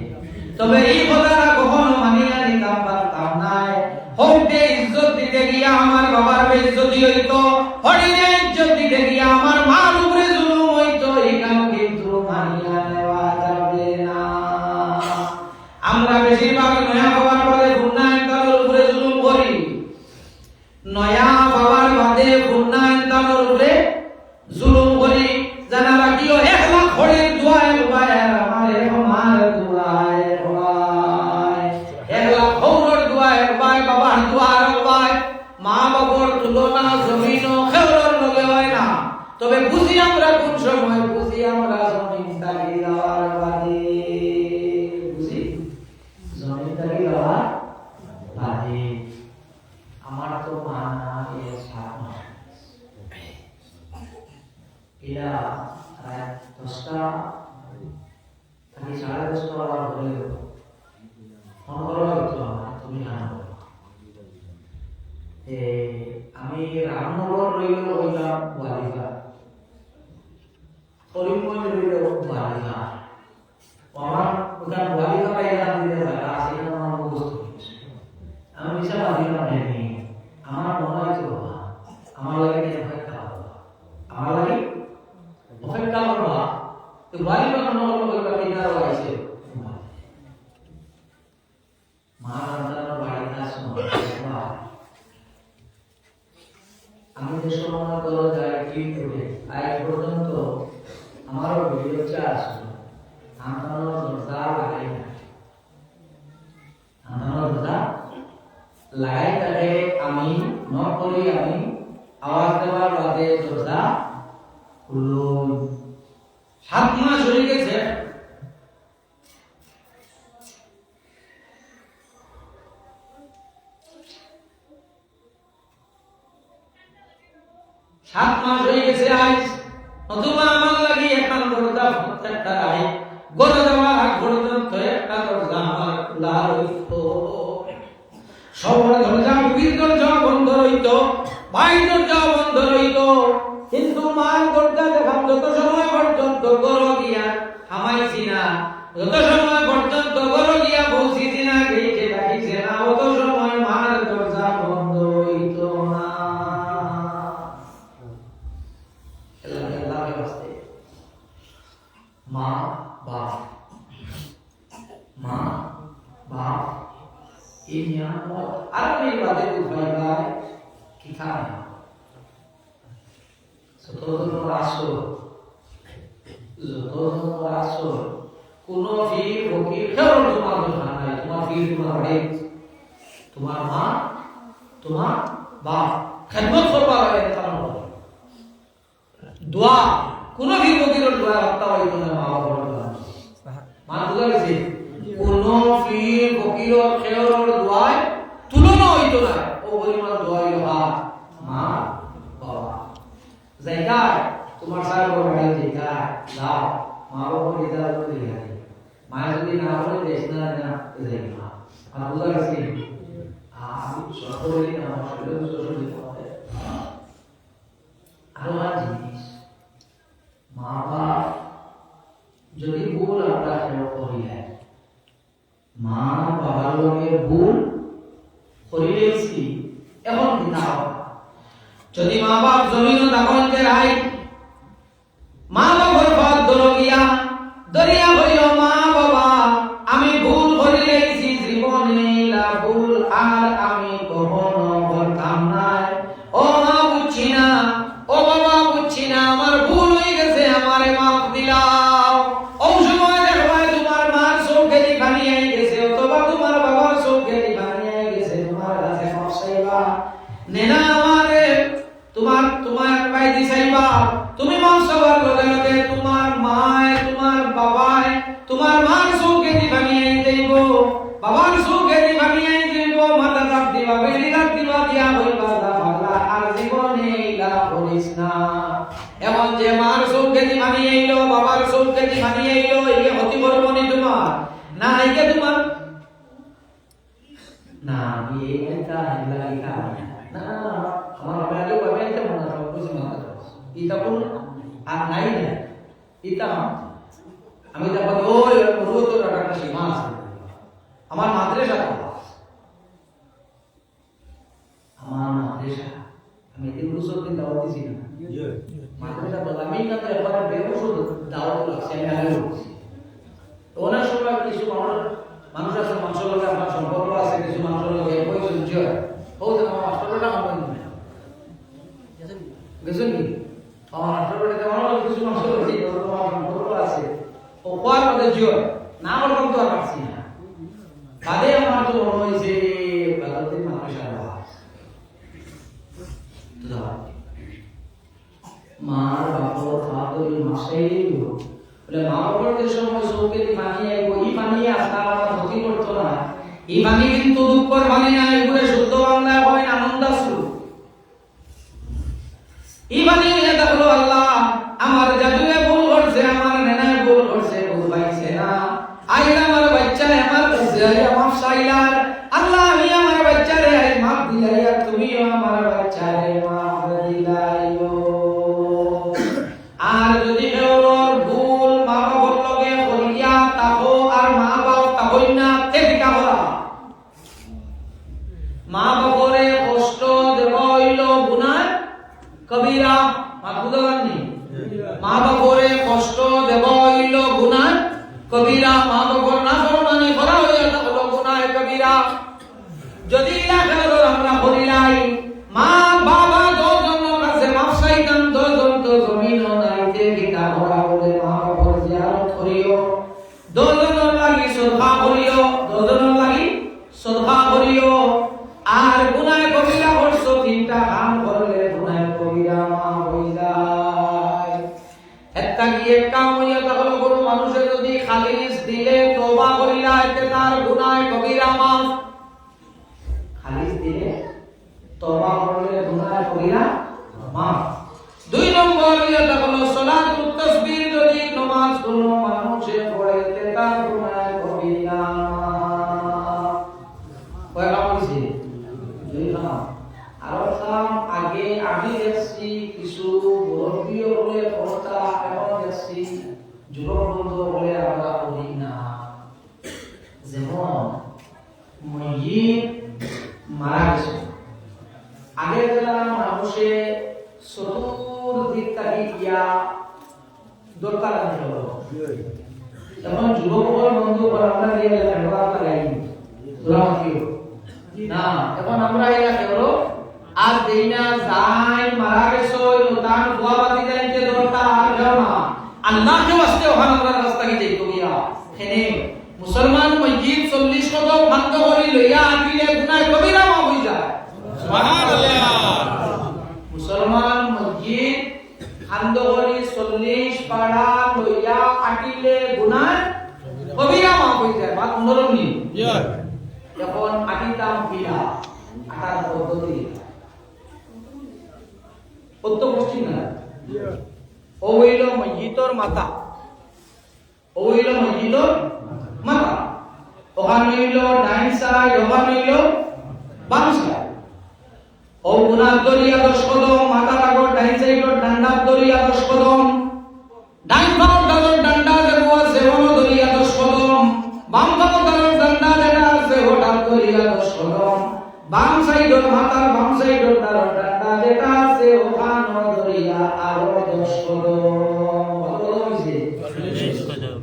তবে এই কথাটা কখনো মানিয়া নিতাম পারতাম না হোটে ইজ্জত দিতে গিয়া আমার বাবার বেইজ্জতি হইতো হরিনে ইজ্জত দিতে গিয়া আমার মার উপরে জুলুম হইতো ইকান কিন্তু মানিয়া নেওয়া যাবে না আমরা বেশিরভাগ নয়া বাবার বাদে গুণায়ন্তনের উপরে জুলুম করি নয়া বাবার বাদে গুণায়ন্তনের উপরে জুলুম করি জানা রাখিও 1 লাখ হরির দোয়ায় ভাই আমারে আমার দোয়ায় ভাই 1 লাখ হরির দোয়ায় ভাই বাবার দোয়ায় ভাই মা বাবার তুলনা জমিন ও খেলর লগে হয় না তবে বুঝি আমরা কোন সময় বুঝি আমরা জমিন তাকি দেওয়ার বাদে বুঝি জমিদারি বাবা বাদে আমার তো মানা এ সামনে এরা রাত 10টা আমি 10:30 আবার বলে ফোন করো তো তুমি জানো আমি রামনগর রইল হইলাম বালিকা করিমগঞ্জ রইল বালিকা আমার ওখানে বালিকা পাইলাম দিতে পারা সেটা আমার বুঝতে আমি বিশাল বালিকা নেই আমার মনে হয় তো আমার লাগে অপেক্ষা আমার লাগে অপেক্ষা করবা তো বালিকা মনে হলো ওই কিনার আছে মা রান্নার বাড়িতে আসো আমি যে সময় করো যাই কি করে আজ পর্যন্ত আমার ভিডিও চাষ আমার দরজা লাগাই না আমার দরজা লাগাই তাকে আমি ন করি আমি আওয়াজ দেওয়ার বাদে দরজা খুলো 7 মাস হয়ে গেছে আজ অথবা আমার লাগি এখন দরজা প্রত্যেকটা রাই গড়ে দেওয়ার আগ পর্যন্ত একটা দরজা আমার খোলা রইতো সবার দরজা দরজা বন্ধ রইতো ভাই দরজা বন্ধ রইতো কিন্তু মার দরজা দেখাম যত সময় পর্যন্ত গড় গিয়া হামাইছি না যত সময় পর্যন্ত গড় গিয়া পৌঁছিছি না গেইছে ডাকিছে না অত সময় মার দরজা বন্ধ হইতো না মা বাপ এই নিয়ামত আর এই বাদে উপায় নাই কি খায় যতজন আসো কোন ফির ফকির কেউ তোমার দোকান নাই তোমার ফির তোমার বাড়ি তোমার মা তোমার বাপ খেদমত করবা দোয়া কোন ফির ফকিরের দোয়া হত্যা হইতো না মা বাবার দোয়া মা বুঝা গেছে কোন ফির ফকিরের খেয়রের দোয়ায় তুলনা হইতো না ও পরিমাণ দোয়া হইল মা বাবা জায়গায় তোমার সাহেব বাড়ি জায়গায় যাও মা বাবা দিদার করে দিলে মা যদি না বলে দেশ না না জায়গা বুঝা গেছে আমি সকলেই আমার শরীরে শরীরে আমাদের আরো আর জিনিস মা বাপ যদি ভুল আমরা কেন করি মা বাবার লগে ভুল করিলেছি এখন দিনা যদি মা বাপ জমিন তখন যে রাই মা বাবার পথ দরগিয়া দরিয়া হইও মা বাবা আমি ভুল করিলেছি জীবনে লা ভুল আর আমি কখনো করতাম না ও মা বুঝছি না ও বাবা বুঝছি না আমার ভুল হয়ে গেছে আমারে মাফ দিলাও ও সময় দেখবা তোমার মার চোখে পানি আই গেছে অথবা তোমার বাবার চোখে পানি আই গেছে তোমার কাছে মাফ চাইবা নেনা আমারে তোমার বাইদি চাইবা তুমি মাফ চাওয়ার লগে লগে তোমার মায় তোমার বাবায় তোমার মার চোখে পানি আই দেব বাবার চোখে পানি আই দেব মাথা চাপ দিবা বেলি রাত দিবা দিয়া হইবা বাবা আর জীবনে ইলা করিস না এমন যে মার চোখে পানি আইলো বাবার চোখে পানি আইলো এই হতি বলবনি তোমার না আইকে তোমার না আমি এটা হিলা না আমার বাবাকে বাবা এটা মনে রাখো বুঝি না এটা কোন আর নাই না এটা আমি দেখো ওই রোজ তো টাকা সীমা আছে আমার মাদ্রাসা আমার মাদ্রাসা আমি দিন বছর দিন দাওয়াত দিছি না মাদ্রাসা বলা আমি না তো একবার বেবছর দাওয়াত লাগছে আমি আগে বলছি ওনার সময় কিছু মানুষ আছে মানুষের লগে আমার সম্পর্ক আছে কিছু মানুষের লগে ওই সহ্য ও তো আমার মাস্টারটা আমার গেছেন কি আমার মাস্টারটা আমার কিছু মানুষের লগে আমার সম্পর্ক আছে ও কোয়ার মধ্যে জিও না বলতাম তো আর পারছি না বাদে আমার তো মনে হয়েছে বাদতে মানুষের মার বাবার খাওয়া মাসেই বলে মা বাবার যে সময় চোখে পানি আইব এই পানি আপনার আমার ক্ষতি করতো না এই পানি কিন্তু দুঃখর পানি না এগুলো শুদ্ধ বাংলায় হয় আনন্দাশ্রু এই পানি নিয়ে দেখলো আল্লাহ আমার জাদুয়ে ভুল করছে আমার নেনায় ভুল করছে ভুল পাইছে না আইন আমার বাচ্চা আমার কাছে মাফ চাইলার আল্লাহ আমি আমার বাচ্চারে মাফ দিলাই আর তুমিও আমার বাচ্চারে মাফ দিলাইও আর যদি কেউর ভুল মা বাবার লগে করিয়া তাহো আর মা বাপ তাহই না তেদিকা করা মা বাবারে কষ্ট দেব হইল গুনাহ কবিরা মাকুদানি মা বাবারে কষ্ট দেব হইল গুনাহ কবিরা মা বাবার নাফরমানি করা হইয়া হলো গুনাহ কবিরা যদি ইলাকার আমরা করিলাই মা বাবা দুজনের কাছে মাফ চাইতাম দুজন তো জমিন নাইতে কিতা করা বলে মা বাবার জিয়ারত করিও দুজনের লাগি সদকা করিও দুজনের লাগি সদকা করিও আর গুনাহ কবিরা করছো তিনটা কাম করলে গুনাহ কবিরা মাফ হই যায় একটা গিয়ে কাম হইয়া তখন কোনো মানুষে যদি খালিস দিলে তওবা করিলা এতে তার গুনাহ কবিরা মাফ খালিস দিলে তওবা করলে গুনাহ কবিরা মাফ দুই নম্বর হইয়া তখন সালাতুত তাসবিহ যদি নামাজ কোনো মানুষে পড়ে এতে তার গুনাহ কবিরা মাফ কয় কাম হইছে দুই কাম আর কাম আগে আমি দেখছি কিছু বড়িও বলে কথা এবং দেখছি যুবক বন্ধু বলে আমরা করি না যেমন ময়িত মারা গেছে আগের বেলা মানুষে চতুর্দিক থেকে গিয়া দরকার নিল এখন যুবক বন্ধু আমরা দিয়ে আমরা লাগাই না এখন আমরা এটা কেবল আর দেইনা যাই মারা গেছে তার দোয়াবাতি যাইতে দরকার আর যাও না আল্লাহকে ওয়াস্তে ওখানে আমরা রাস্তা কি যাইতো গিয়া এখানে মুসলমান মসজিদ 40 কদম বন্ধ করি লইয়া আদিলে গুনাহ কবিরা মাফ হই যায় সুবহানাল্লাহ মুসলমান মসজিদ বন্ধ করি 40 পাড়া লইয়া আদিলে গুনাহ কবিরা মাফ হই যায় বাত মনোরম নি এখন আদিতাম কিলা আটার পদ্ধতি কত কঠিন না ও হইল মসজিদর মাথা ও হইল মসজিদর মাথা ওখানে হইল ডাইন সাইড, ওখানে হইল বাম সাইড। ও গুনার দরিয়া 10 কদম, মাথার আগর ডাইন সাইডর ডান্ডার দরিয়া 10 কদম, ডাইন পাও ডালর ডান্ডা দেবো আছে ওনো দরিয়া 10 কদম, বাম পাও ডালর ডান্ডা যেটা আছে ওটার দরিয়া 10 কদম, বাম সাইডর মাথার বাম সাইডর ডালর ডান্ডা যেটা আছে ওখানে দরিয়া আরো 10 কদম। কত হইছে? 40 কদম।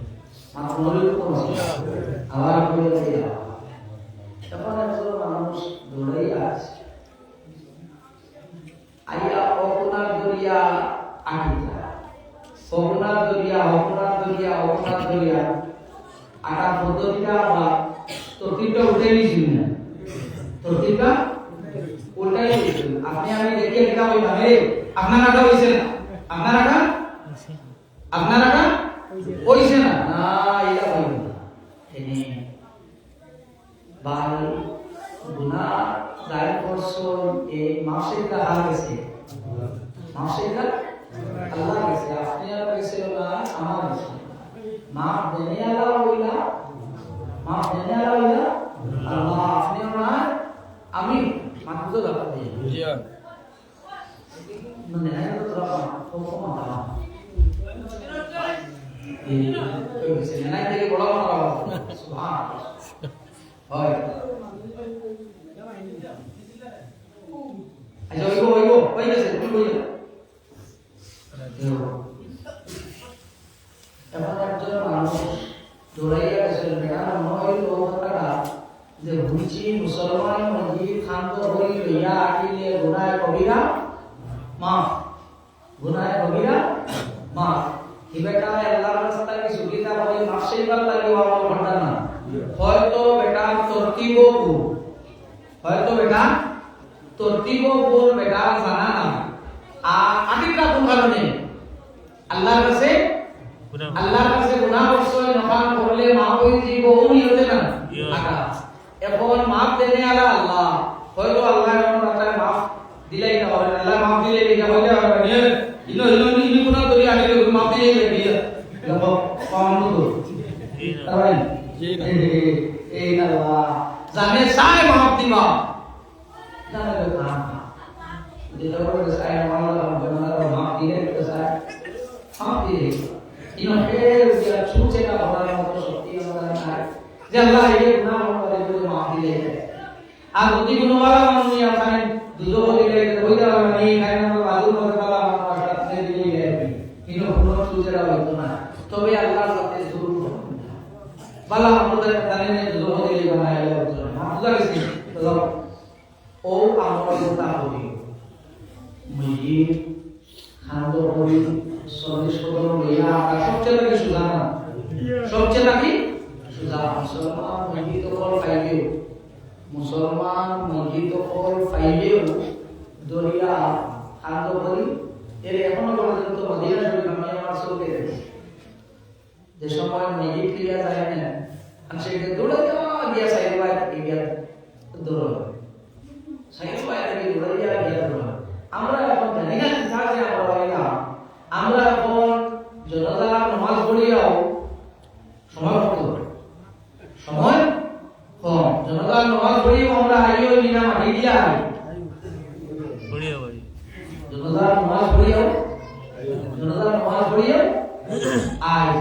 আবার বলে দিয়া তখন একজন মানুষ দৌড়াই আছে আইয়া অকুনার দরিয়া আটিটা, অকুনার দরিয়া অকুনার দরিয়া অকুনার দরিয়া আটা পদ্ধতিটা বা তরতিবটা উঠে নিয়েছিল না, তরতিবটা উল্টাই হয়েছিল। আপনি আমি দেখিয়ে দিলাম ওই ভাবে আপনার আটা হয়েছে না, আপনার আটা হয়েছে না, না এটা হইল না। এনে বাল গুনা দায় করছন এই মাসিকটা হার গেছে, মাসিকটা আল্লাহ গেছে, আপনি আর গেছে না আমার গেছে। মাফ দেনে আল্লাহ হইলা, মাফ দেনে আল্লাহ হইলা আল্লাহ, আপনি না আমি মাফ তো দাও বুঝিয়া মানে না তো দাও তো কম দাও এই কইছে না থেকে বড় বড় সুবহানাল্লাহ হয়। আচ্ছা ওই গেছে তুমি কই এখন একজন মানুষ দৌড়াইয়া গেছে না নয় লোকটা যে বুঝি মুসলমান মসজিদ খান্ত হই লইয়া আকিলে গুনাহ কবিরা মাফ, গুনাহ কবিরা মাফ। কি বেটা আল্লাহর রাস্তায় কি সুবিধা হবে মাফ সেইবার লাগিও আমার ঘটনা না, হয়তো বেটা তরতিব ভুল, হয়তো বেটা তরতিব ভুল বেটা জানা না, আর আদিকটা কোন কারণে আল্লাহর কাছে গুনাহ করছে নফান করলে মাফ হয়ে যাবে ও নিয়তে না আকা। এখন মাফ দেনে আলা আল্লাহ, হয়তো আল্লাহ এমন আপনাকে মাফ দিলাই না হবে, আল্লাহ মাফ দিলে এটা হইলে হবে না, ইনো ইনো ইনো কোন করি আগে মাফ দিলে দিয়ে দেখো কম তো তাই এই আল্লাহ জানে সাই মাফ দিবা না না যেটা বলে সাই আল্লাহ বানানো মাফ দিলে তো সাই মাফ দিলে ইনো ফের দিয়া ছুটে না বলার মতো শক্তি আমাদের নাই যে আল্লাহ এই গুনাহ করে যদি মাফ দিলে। আর যদি কোনো ওয়ালা মানুষ ওখানে দুটো দিলে হইতে হবে না, এই খায় না বাদু করে বালা মানুষ সাথে দিলে যাবে কিন্তু কোনো সুজেরা হইতো না, তবে আল্লাহর সাথে জরুর বালা আমাদের জানেন দুটো দিলে বানায় হইতো না বুঝা গেছে তো ও আমরা কথা বলি মুই খান্দ করি সরিষ কদম লইয়া সবচেয়ে লাগে সুজানা, সবচেয়ে লাগে সুজানা। মুসলমান মসজিদ কল পাইলেও, মুসলমান মসজিদ কল পাইলেও দরিয়া খান্দ করি এর এখনো পর্যন্ত মদিনা শরীফ আমি আমার চোখে দেখি যে সময় মসজিদ ক্রিয়া যায় না আর সেটা দৌড়ে গিয়া সাইড বাই গিয়া দৌড় সাইড বাই থেকে দৌড়ে গিয়া দৌড়। আমরা এখন জানি না যে আমরা হইলাম, আমরা এখন জনতার নামাজ পড়িয়াও সময় কম, জনতার নামাজ পড়িয়াও আমরা আইও নিনা মাটি দিয়া জনতার নামাজ পড়িয়াও আয়।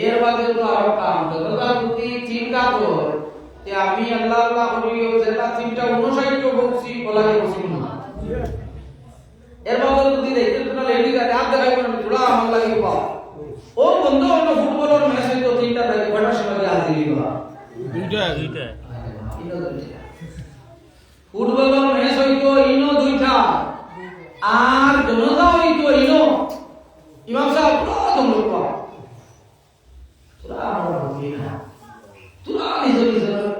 এর বাদে তো আরো কাম জনতার প্রতি চিন্তা কর যে আমি আল্লাহ আল্লাহ করিও যেটা চিন্তা 59 বলছি বলাকে বসি না। এর বাদে যদি দেখতে তোরা লেডি গাতে আপ দেখাই কোন তোরা আমার লাগি পা ও বন্ধু অন্য ফুটবলের ম্যাচ হইতো তিনটা থেকে কয়টার সময় হাজির হইবা দুইটা ফুটবলের ম্যাচ হইতো ইনো দুইটা আর জনতা হইতো ইনো ইমাম সাহেব প্রথম লোক তোরা আমরা বুঝি না, তোরা নিজের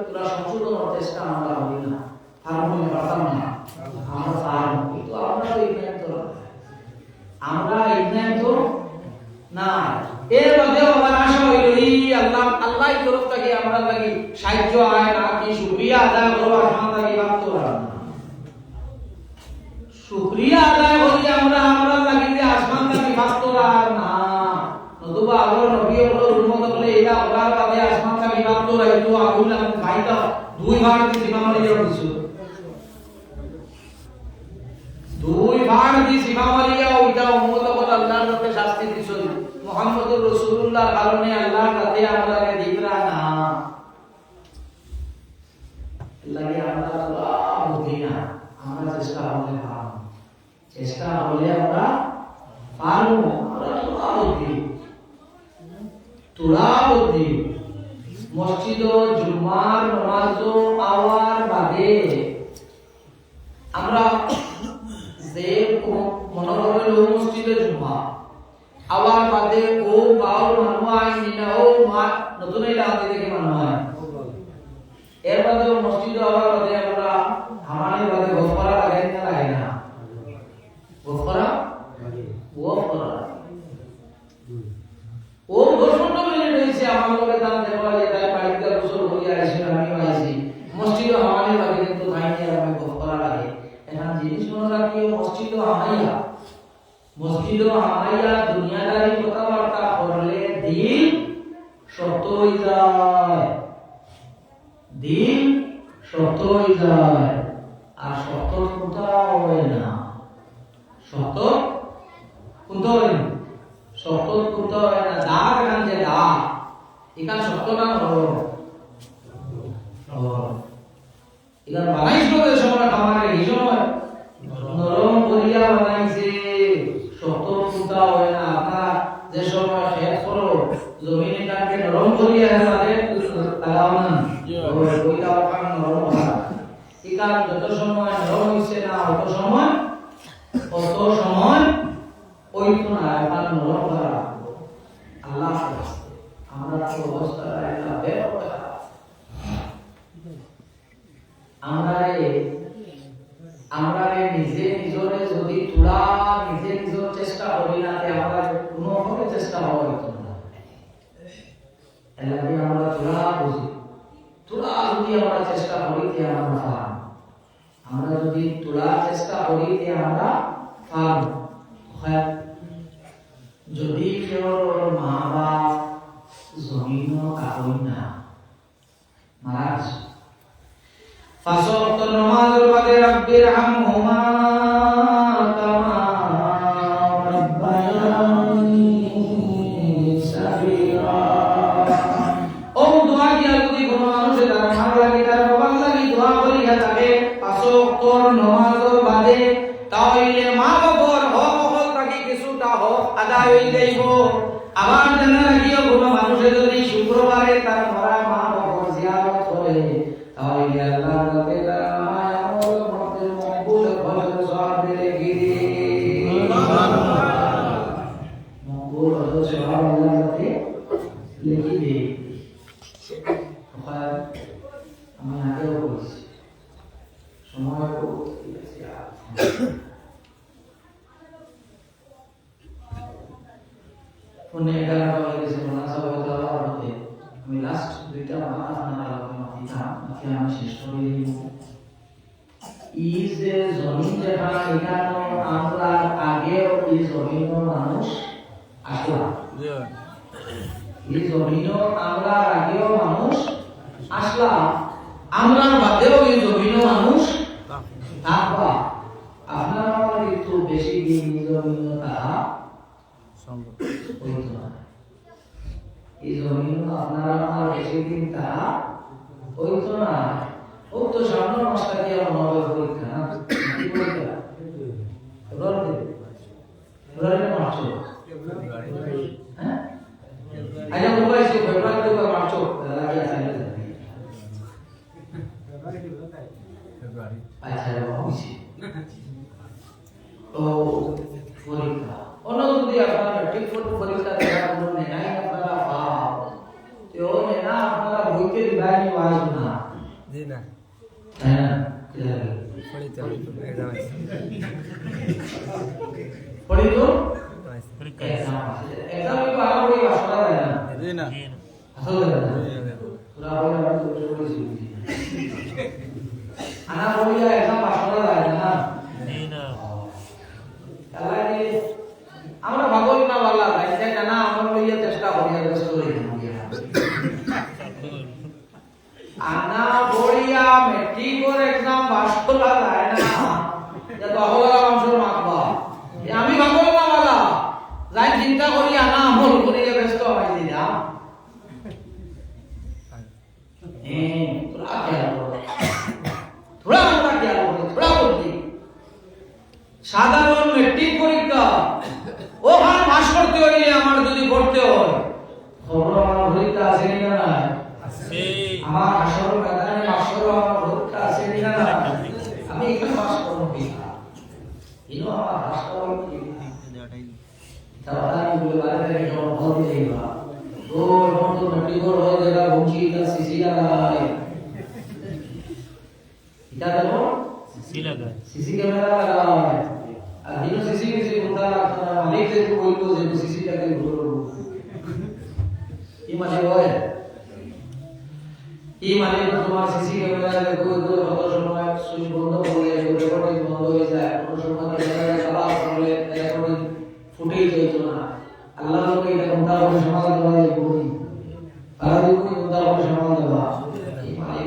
তোরা সংশোধন চেষ্টা আমরা হই না, ফার্মে পারতাম না আমরা ফার্ম কিন্তু আমরা ইগনাইট তো না। এর মধ্যে আমার আশা হইল এই আল্লাহ তরফ থেকে আমরা লাগি সাহায্য আয় না কি শুকরিয়া আদায় করব, আমার লাগি ভাবতো না শুকরিয়া আদায় করি আমরা দুইবার দি সীমা মারিয়া দিছো দুইবার দি সীমা মারিয়া ওইটা উম্মত বল আল্লাহর কাছে শাস্তি দিছো মুহাম্মদুর রাসূলুল্লাহর কারণে আল্লাহর কাছে আমাদেরকে দিকরা না লাগে আমরা আল্লাহ বুঝি না আমরা চেষ্টা করলে পারব চেষ্টা করলে আমরা পারব আমরা তোরা বুদ্ধি মসজিদ জুমার নামাজ আওয়ার বাদে আমরা যে মনোরম মসজিদে জুমা আওয়ার বাদে ও গাঁর মানুষ আইন নিনা ও মা নতুন এলাকা থেকে মানুষ আইন এর বাদে মসজিদ আওয়ার বাদে আমরা আমাদের বাদে গোফরা লাগে না লাগে না গোফরা ও 10 মিনিট হইছে আমার লগে দাম দেওয়া যে তাই বাড়িতে গোসল হইয়া আইছে আমি আইছি মসজিদ আমাদের বাদে কিন্তু খাইতে আমি গোফরা লাগে এখন জিনিস মনে কি মসজিদ আমাইয়া দুনিয়াদারি কথাবার্তা করলে দিন শক্ত হয়ে যায় দিন শক্ত হয়ে যায় আর শক্ত কোথাও হয় না শক্ত কোথাও হয় না শক্ত কোথাও হয় না দাগ গান যে দাগ এখানে শক্ত না হলো এখানে বানাইছিল যে সময় খামারে এই সময় নরম করিয়া বানাইছে শক্ত কোথাও হয় না আপনারা যে সময় শেষ করো জমিনে কাটকে নরম করিয়া তাদের লাগাও না ওইটা ওখানে নরম হয় এখানে যত সময় নরম হইছে না অত সময় ওই তো না এখানে নরম করা আল্লাহ আমরা তো অবস্থা একটা বেরোটা আমরা নিজে নিজরে যদি তোরা নিজে নিজের চেষ্টা করি না তে আমরা কোনো ভাবে চেষ্টা হবে না এলাকি আমরা তোরা বুঝি তোরা যদি আমরা চেষ্টা করি তে আমরা যদি তোরা চেষ্টা করি তে আমরা পারব যদি কেউ মা বাপ জমিন কারণ না মারা فصوت النماز البدر رب ارحمهما كما ربياني صغيرا ও দোয়া দিয়া যদি কোন মানুষের তার ভালো লাগে তার বাবার লাগি দোয়া করিয়া থাকে পাঁচওয়াক্ত নামাজের বাদে তাহলে মা বাবার হক হক থাকি কিছুটা হক আদায় হয়ে যাইব আবার জানা লাগিও কোন মানুষের যদি শুক্রবারে তার মরা মা বাবার জিয়ারত করে তাহলে আল্লাহর কাছে তার মায়া আমল মতের মকবুল ফজর সওয়াব দিলেগি সুবহানাল্লাহ মকবুল ফজর সওয়াব আল্লাহর কাছে লিখি দে আমি আগেও বলছি সময় ফোনে 11টা বাজে গেছে মুনাসাবা দেওয়ার মধ্যে আমি লাস্ট দুইটা মাস না আমি শেষ করে দিব এই যে জমিন যেটা এখানে আমরা আগেও এই জমিন মানুষ আসলাম এই জমিন আমরা আগেও মানুষ আসলাম আমরা বাদেও এই জমিন মানুষ থাকবা আপনারা একটু বেশি দিন জমিন থাকা সম্ভব হইতো না এই জমিন আপনারা আমার বেশি দিন থাকা হইতো না ও তো সামনে মাসটা কি আমার নবে পরীক্ষা না কি পরীক্ষা ফেব্রুয়ারি মার্চ হ্যাঁ আচ্ছা মোবাইল সে ফেব্রুয়ারি থেকে মার্চ লাগে আছে ফেব্রুয়ারি আচ্ছা হইছে তো পরীক্ষা অন্য যদি আপনারা ঠিক মতো পরীক্ষা দেওয়ার জন্য নাই আপনারা পাও তো না আপনারা বইতে দিবাই পাস না জি না হ্যাঁ পড়ি তো এক্সাম আছে পড়ি তো এক্সাম কি ভালো করে আসলে না জি না আসলে না পুরা বলে তো পড়িছি আনা বলিয়া এক্সাম আসলে না জি না তাহলে আমরা ভাগল না वाला ভাই এটা না আমরা লইয়া চেষ্টা করিয়া ব্যস্ত হই আনা বড়িয়া মেট্রিকের এক্সাম পাস করা যায় না যে বাহলা মানুষের মাপবা আমি ভাবো না বালা যাই চিন্তা করি আনা আমল করি ব্যস্ত হয়ে দিলাম थोड़ा আমরা খেয়াল করো थोड़ा বলছি সাধারণ মেট্রিক পরীক্ষা ওখানে পাস করতে হইলে আমার যদি পড়তে হয় খবর আমার পরীক্ষা আছে না না আছে আমার আসল কারণে আসল আমার পরীক্ষা আছে না না আমি এখানে পাস করব কিনা ইনো আমার রাষ্ট্রপতি তাহলে বলে বাইরে থেকে যখন বলতে যাইবা ও যখন তো মেট্রিক হয়ে জায়গা ভুঁচি তা সিসি লাগায় এটা দেখো সিসি ক্যামেরা লাগায় আর দিন সিসি কিছু কোনটা মালিক যে বলতো যে সিসি টাকে ধরো এই মানে হয় এই মানে তোমার সিসি ক্যামেরা দেখো তো কত সময় সুইচ বন্ধ করে রেকর্ডিং বন্ধ হয়ে যায় কোন সময় ক্যামেরা চালা করলে রেকর্ডিং ফুটেই যেত না আল্লাহ লোকে এটা কোনটা করে সমাধান করা যায় বলি আর দেখো কোনটা করে সমাধান দেওয়া এই মানে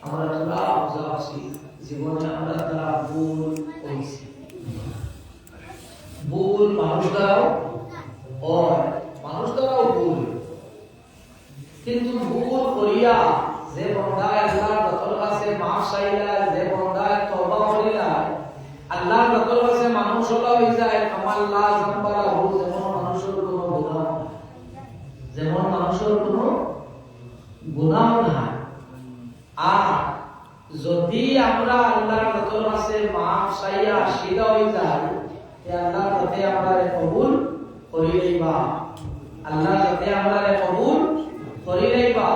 আমরা তোরা বুঝাচ্ছি জীবনে আমরা তারা ভুল করেছি ভুল মানুষ দ্বারাও ভুল কিন্তু ভুল করিয়া যে বন্দায় আল্লাহর দখল কাছে মাফ চাইলা যে বন্দায় তওবা করিলা আল্লাহর দখল কাছে মানুষ হলো হয়ে যায় কামাল্লাহ জাম্বারা ভুল যেমন মানুষের কোনো গুনাহ নাই আর যদি আমরা আল্লাহর দখল কাছে মাফ চাইয়া সিধা হয়ে যাই তে আল্লাহর কাছে আমরা কবুল করি লইবা আল্লাহর কাছে আমরা কবুল করি লইবা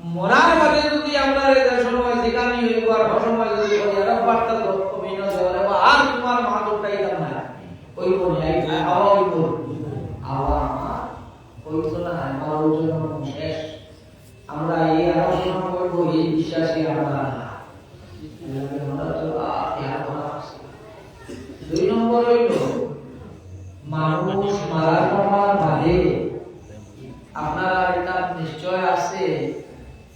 মরার বাদে যদি আমরা সময় জিকানি হইব আর সময় যদি আরব বার্তা কমিন দেওয়া আর তোমার মা তোটাই দাম না ওই কোন আওয়া হইব আওয়া ওই তো না আমার ওজন শেষ আমরা এই আলোচনা করব এই বিশ্বাসী আমরা দুই নম্বর হইল মানুষ মারা যাওয়ার বাদে আপনারা এটা নিশ্চয় আছে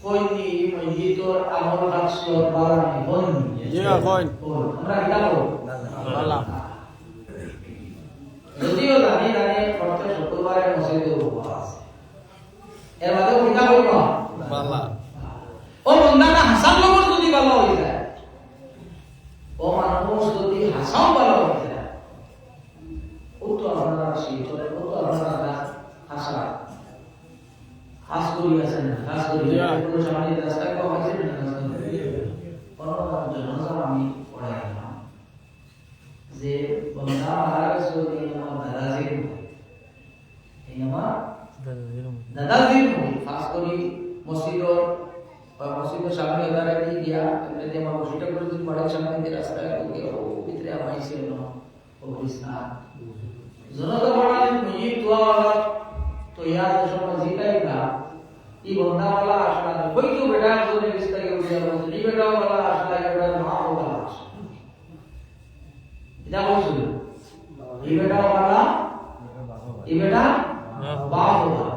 কইনি মসজিদর আমল রাখছর বাড়ানি হন জি না কইন আমরা এটা বল আল্লাহ যদিও জানি প্রত্যেক শুক্রবারে মসজিদে উপবাস আছে এর বাদে কোনটা বলবো আল্লাহ ও বন্দাটা হাসান লগর যদি ভালো হয়ে যায় ও মানুষ যদি হাসাও ভালো হয়ে যায় ও তো আপনারা শিখরে ও তো আপনারা হাসা হাস করি আছেন হাস করি কোনো সামনে রাস্তায় কম আছে না কোনো জানাজা আমি পড়াইলাম যে বন্দা মারা গেছে ওই আমার দাদাজির এই আমার দাদাজির খাস করি মসজিদের সামনে দাঁড়ায় দিয়ে গিয়া এমনিতে আমার বসিটা করে যদি বাড়ির সামনে দিয়ে রাস্তায় গিয়ে ও ভিতরে আমাইছিল না ও কৃষ্ণা জনতা বড়ালে মুই তোয়া তো ইয়াদ সময় জিতাই না ই বন্দাওয়ালা আসলা কই তো বেটা জোরে বিস্তার করে দিয়া বলছে ই বেটাওয়ালা আসলা এটা মা ওয়ালা এটা বলছিল ই বেটাওয়ালা ই বেটা বাপ ওয়ালা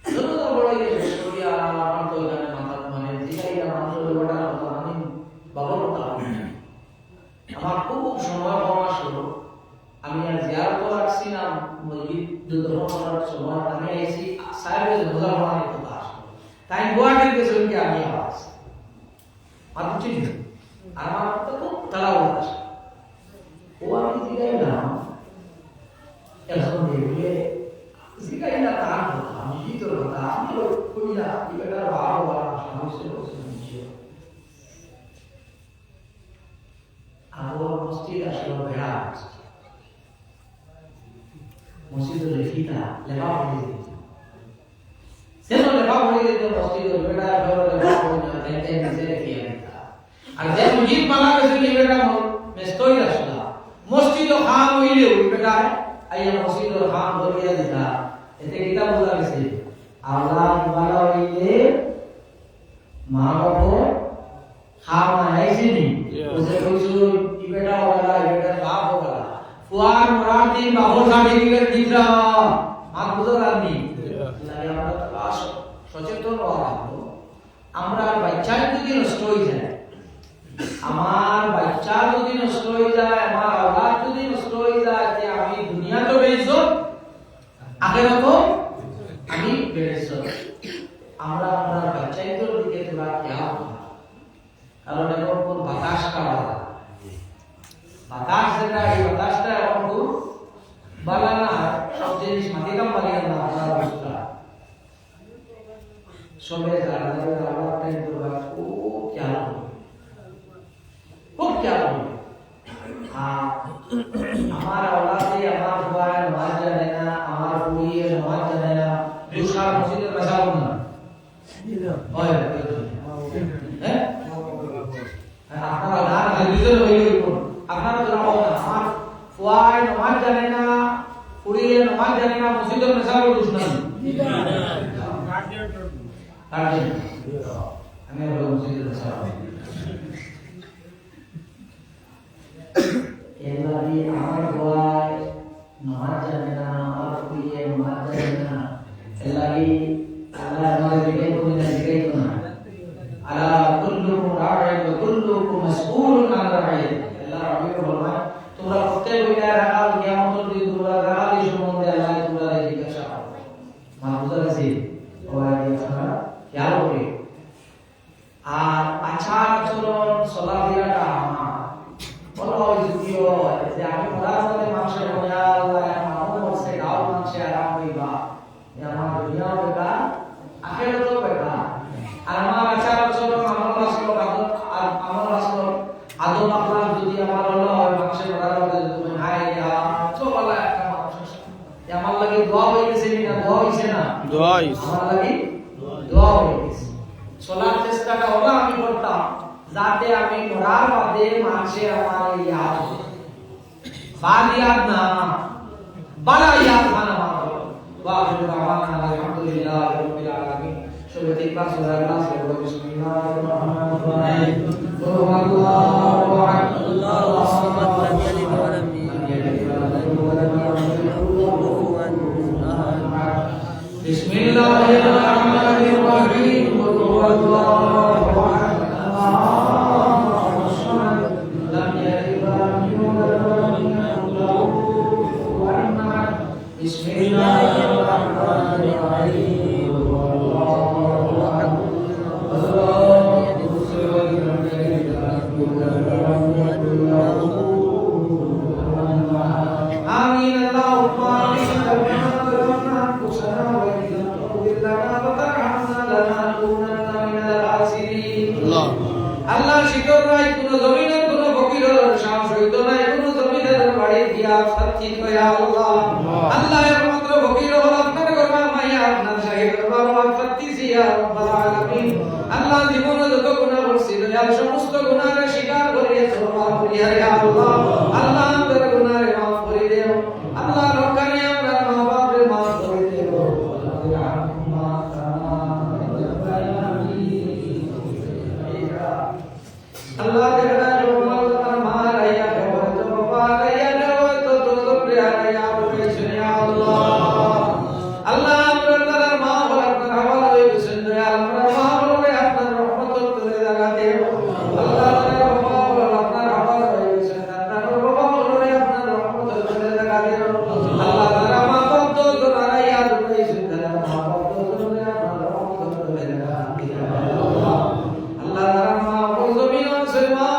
জনতা বড়ালে শরিয়া আমার তো এখানে মাথা মানে জিতাই না মানুষের বেটা আমি বাবার কথা আমার খুব সময় কম আসলো আমি আর জিয়ারত রাখছি না মসজিদ দুধর্ম করার সময় আমি আইছি সাহেবের রোজা পড়ানোর কথা আসলো তাই গুয়াহাটির গেছিলাম কি আমি আওয়াজ মাত্র চিনি আর আমার তো খুব তাড়াহুড়ো আসে ও আমি জিগাই না এখন দেখলে জিগাই না তার কথা আমি তোর কথা আমি কই না এবার বাবা বাবা সমস্যা হচ্ছে আবার মসজিদ আসলো বেড়া মসজিদের লেখিতা লেখা পড়ে দিত সেন লেখা পড়ে দিত মসজিদের বেড়া ঘর লেখা পড়ে না তেতে নিচে রেখে দিতা আর যে মসজিদ বানা গেছে বেড়া মেস্তই আসলা মসজিদ খাম হইলে ওই বেড়া আইয়া মসজিদের খাম ধরিয়া দিতা এতে কিতা বোঝা গেছে আল্লাহ বানা হইলে মা বাবা খাম আইছিনি ওসে কইছো ই বেটা ওলা ই বেটা বাপ ওলা ফুয়ার মরাঠি বাহর সার্টিফিকেট দিছা মাত বুঝার আমি লাগে আমরা সচেতন হওয়া আমরা বাচ্চা বাচ্চা যদি নষ্ট হয়ে যায়, আমার বাচ্চা যদি নষ্ট হয়ে যায়, আমার আওলাদ যদি নষ্ট হয়ে যায়, যে আমি দুনিয়া তো বেইজ্জত, আখিরাতও আমি বেইজ্জত। আমরা আমরা বাচ্চাদের দিকে তোলা খেয়াল করা, কারণ এখন কোন বাতাসটা বাতাস যেটা, এই বাতাসটা এখন খুব বালা না, সব জিনিস মাটিকাম বানিয়ে না, আপনার অবস্থা সবে যারা আল্লাহ টাইম করবা খুব খেয়াল করবে, খুব খেয়াল করবে। আমার আওলাদে আমার ভাই নামাজ জানে না, আমার বুড়িয়ে নামাজ জানে না, দুসার মসজিদের বাসাও না, হয় হ্যাঁ আপনারা না হাদিসের হইল আপনারা তো রাখো না, আমার ফুয়াই নামাজ জানে না, বুড়িয়ে নামাজ জানে না, মসজিদের বাসাও দুস না আমি মসজিদের বাসাও এবারে আমার ভাই নামাজ জানে না, আমার বুড়িয়ে নামাজ জানে না, এলাহি আল্লাহ আমাদের দিকে কোন দিকে না, আলা কুল্লুকুম রা'ইন ওয়া কুল্লুকুম মাসউলুন আন রা'ইন। আল্লাহ রাব্বুল ফরমান, তোমরা প্রত্যেকটা রাখাল কিয়ামতের দিন তোমরা রাখালি সম্বন্ধে আল্লাহ তোমরা জিজ্ঞাসা করবে। মাহফুজা আছে ওই আপনারা খেয়াল করে। আর আচার আচরণ চলাফেরাটা আমার বড় যুগীয়, যে আমি পড়ার মধ্যে মানুষের মনে আল্লাহ আমার বলছে গাঁও মানুষে আরাম হইবা, আমার দুনিয়াও বেকা আখিরাতও বেকা। আর আমার আচার আচরণ আমার রাসূল আদম আখলাক যদি আমার হলো হয় মানুষের পড়ার মধ্যে তুমি হাই যা চলা একটা মানুষ আমার লাগি দোয়া হইছে না, দোয়া হইছে না, দোয়া হইছে আমার লাগি দোয়া হইছে। চলার চেষ্টাটা ওলা আমি করতাম যাতে আমি পড়ার বাদে মানুষে আমার ইয়াদ বালিয়াদ না বালা ইয়াদ খানা মারো। ওয়াখিরু দাওয়ানা আলহামদুলিল্লাহি রাব্বিল আলামিন। সবে তিনবার সূরা ইখলাস পড়ো। বিসমিল্লাহির রহমানির রহিম। আল্লাহু আকবার, আল্লাহু সামাদ, লাম ইয়ালিদ ওয়া লাম ইউলাদ ওয়া লাম ইয়াকুল লাহু কুফুওয়ান আহাদ। বিসমিল্লাহির রহমানির রহিম। আল্লাহু আকবার, আল্লাহ শিকর নাই কোন জমিনের কোন ফকিরের সাহস হইতো নাই কোন জমিনের বাড়ি দিয়া সত্যি কয়া আল্লাহ আল্লাহ একমাত্র ফকির হল আপনার করবা মাইয়া আপনার শাহিদ করবা সত্যি সিয়া রব্বুল আলামিন। আল্লাহ জীবনে যত গুনাহ করছি দয়াল সমস্ত গুনাহের স্বীকার করিয়ে তওবা করিয়া হে আল্লাহ আল্লাহ আমাদের গুনাহে মাফ করে দিও আল্লাহ রক্ষানে আমরা মা বাপরে মাফ করে দিও Allah jalla jalaluhu maraya kawat baparaya dawat tudre araya bukisni Allah Allah amrar ma barakar hawale bisne amrar ma hawale apnar rahmat tudre lagate Allah taala ma apnar hawale bisne apnar hawale apnar rahmat tudre lagate Allah taala ma babdo araya bukisni ma babdo tudre apnar rahmat tudre lagate Allah taala ma zulmi Allah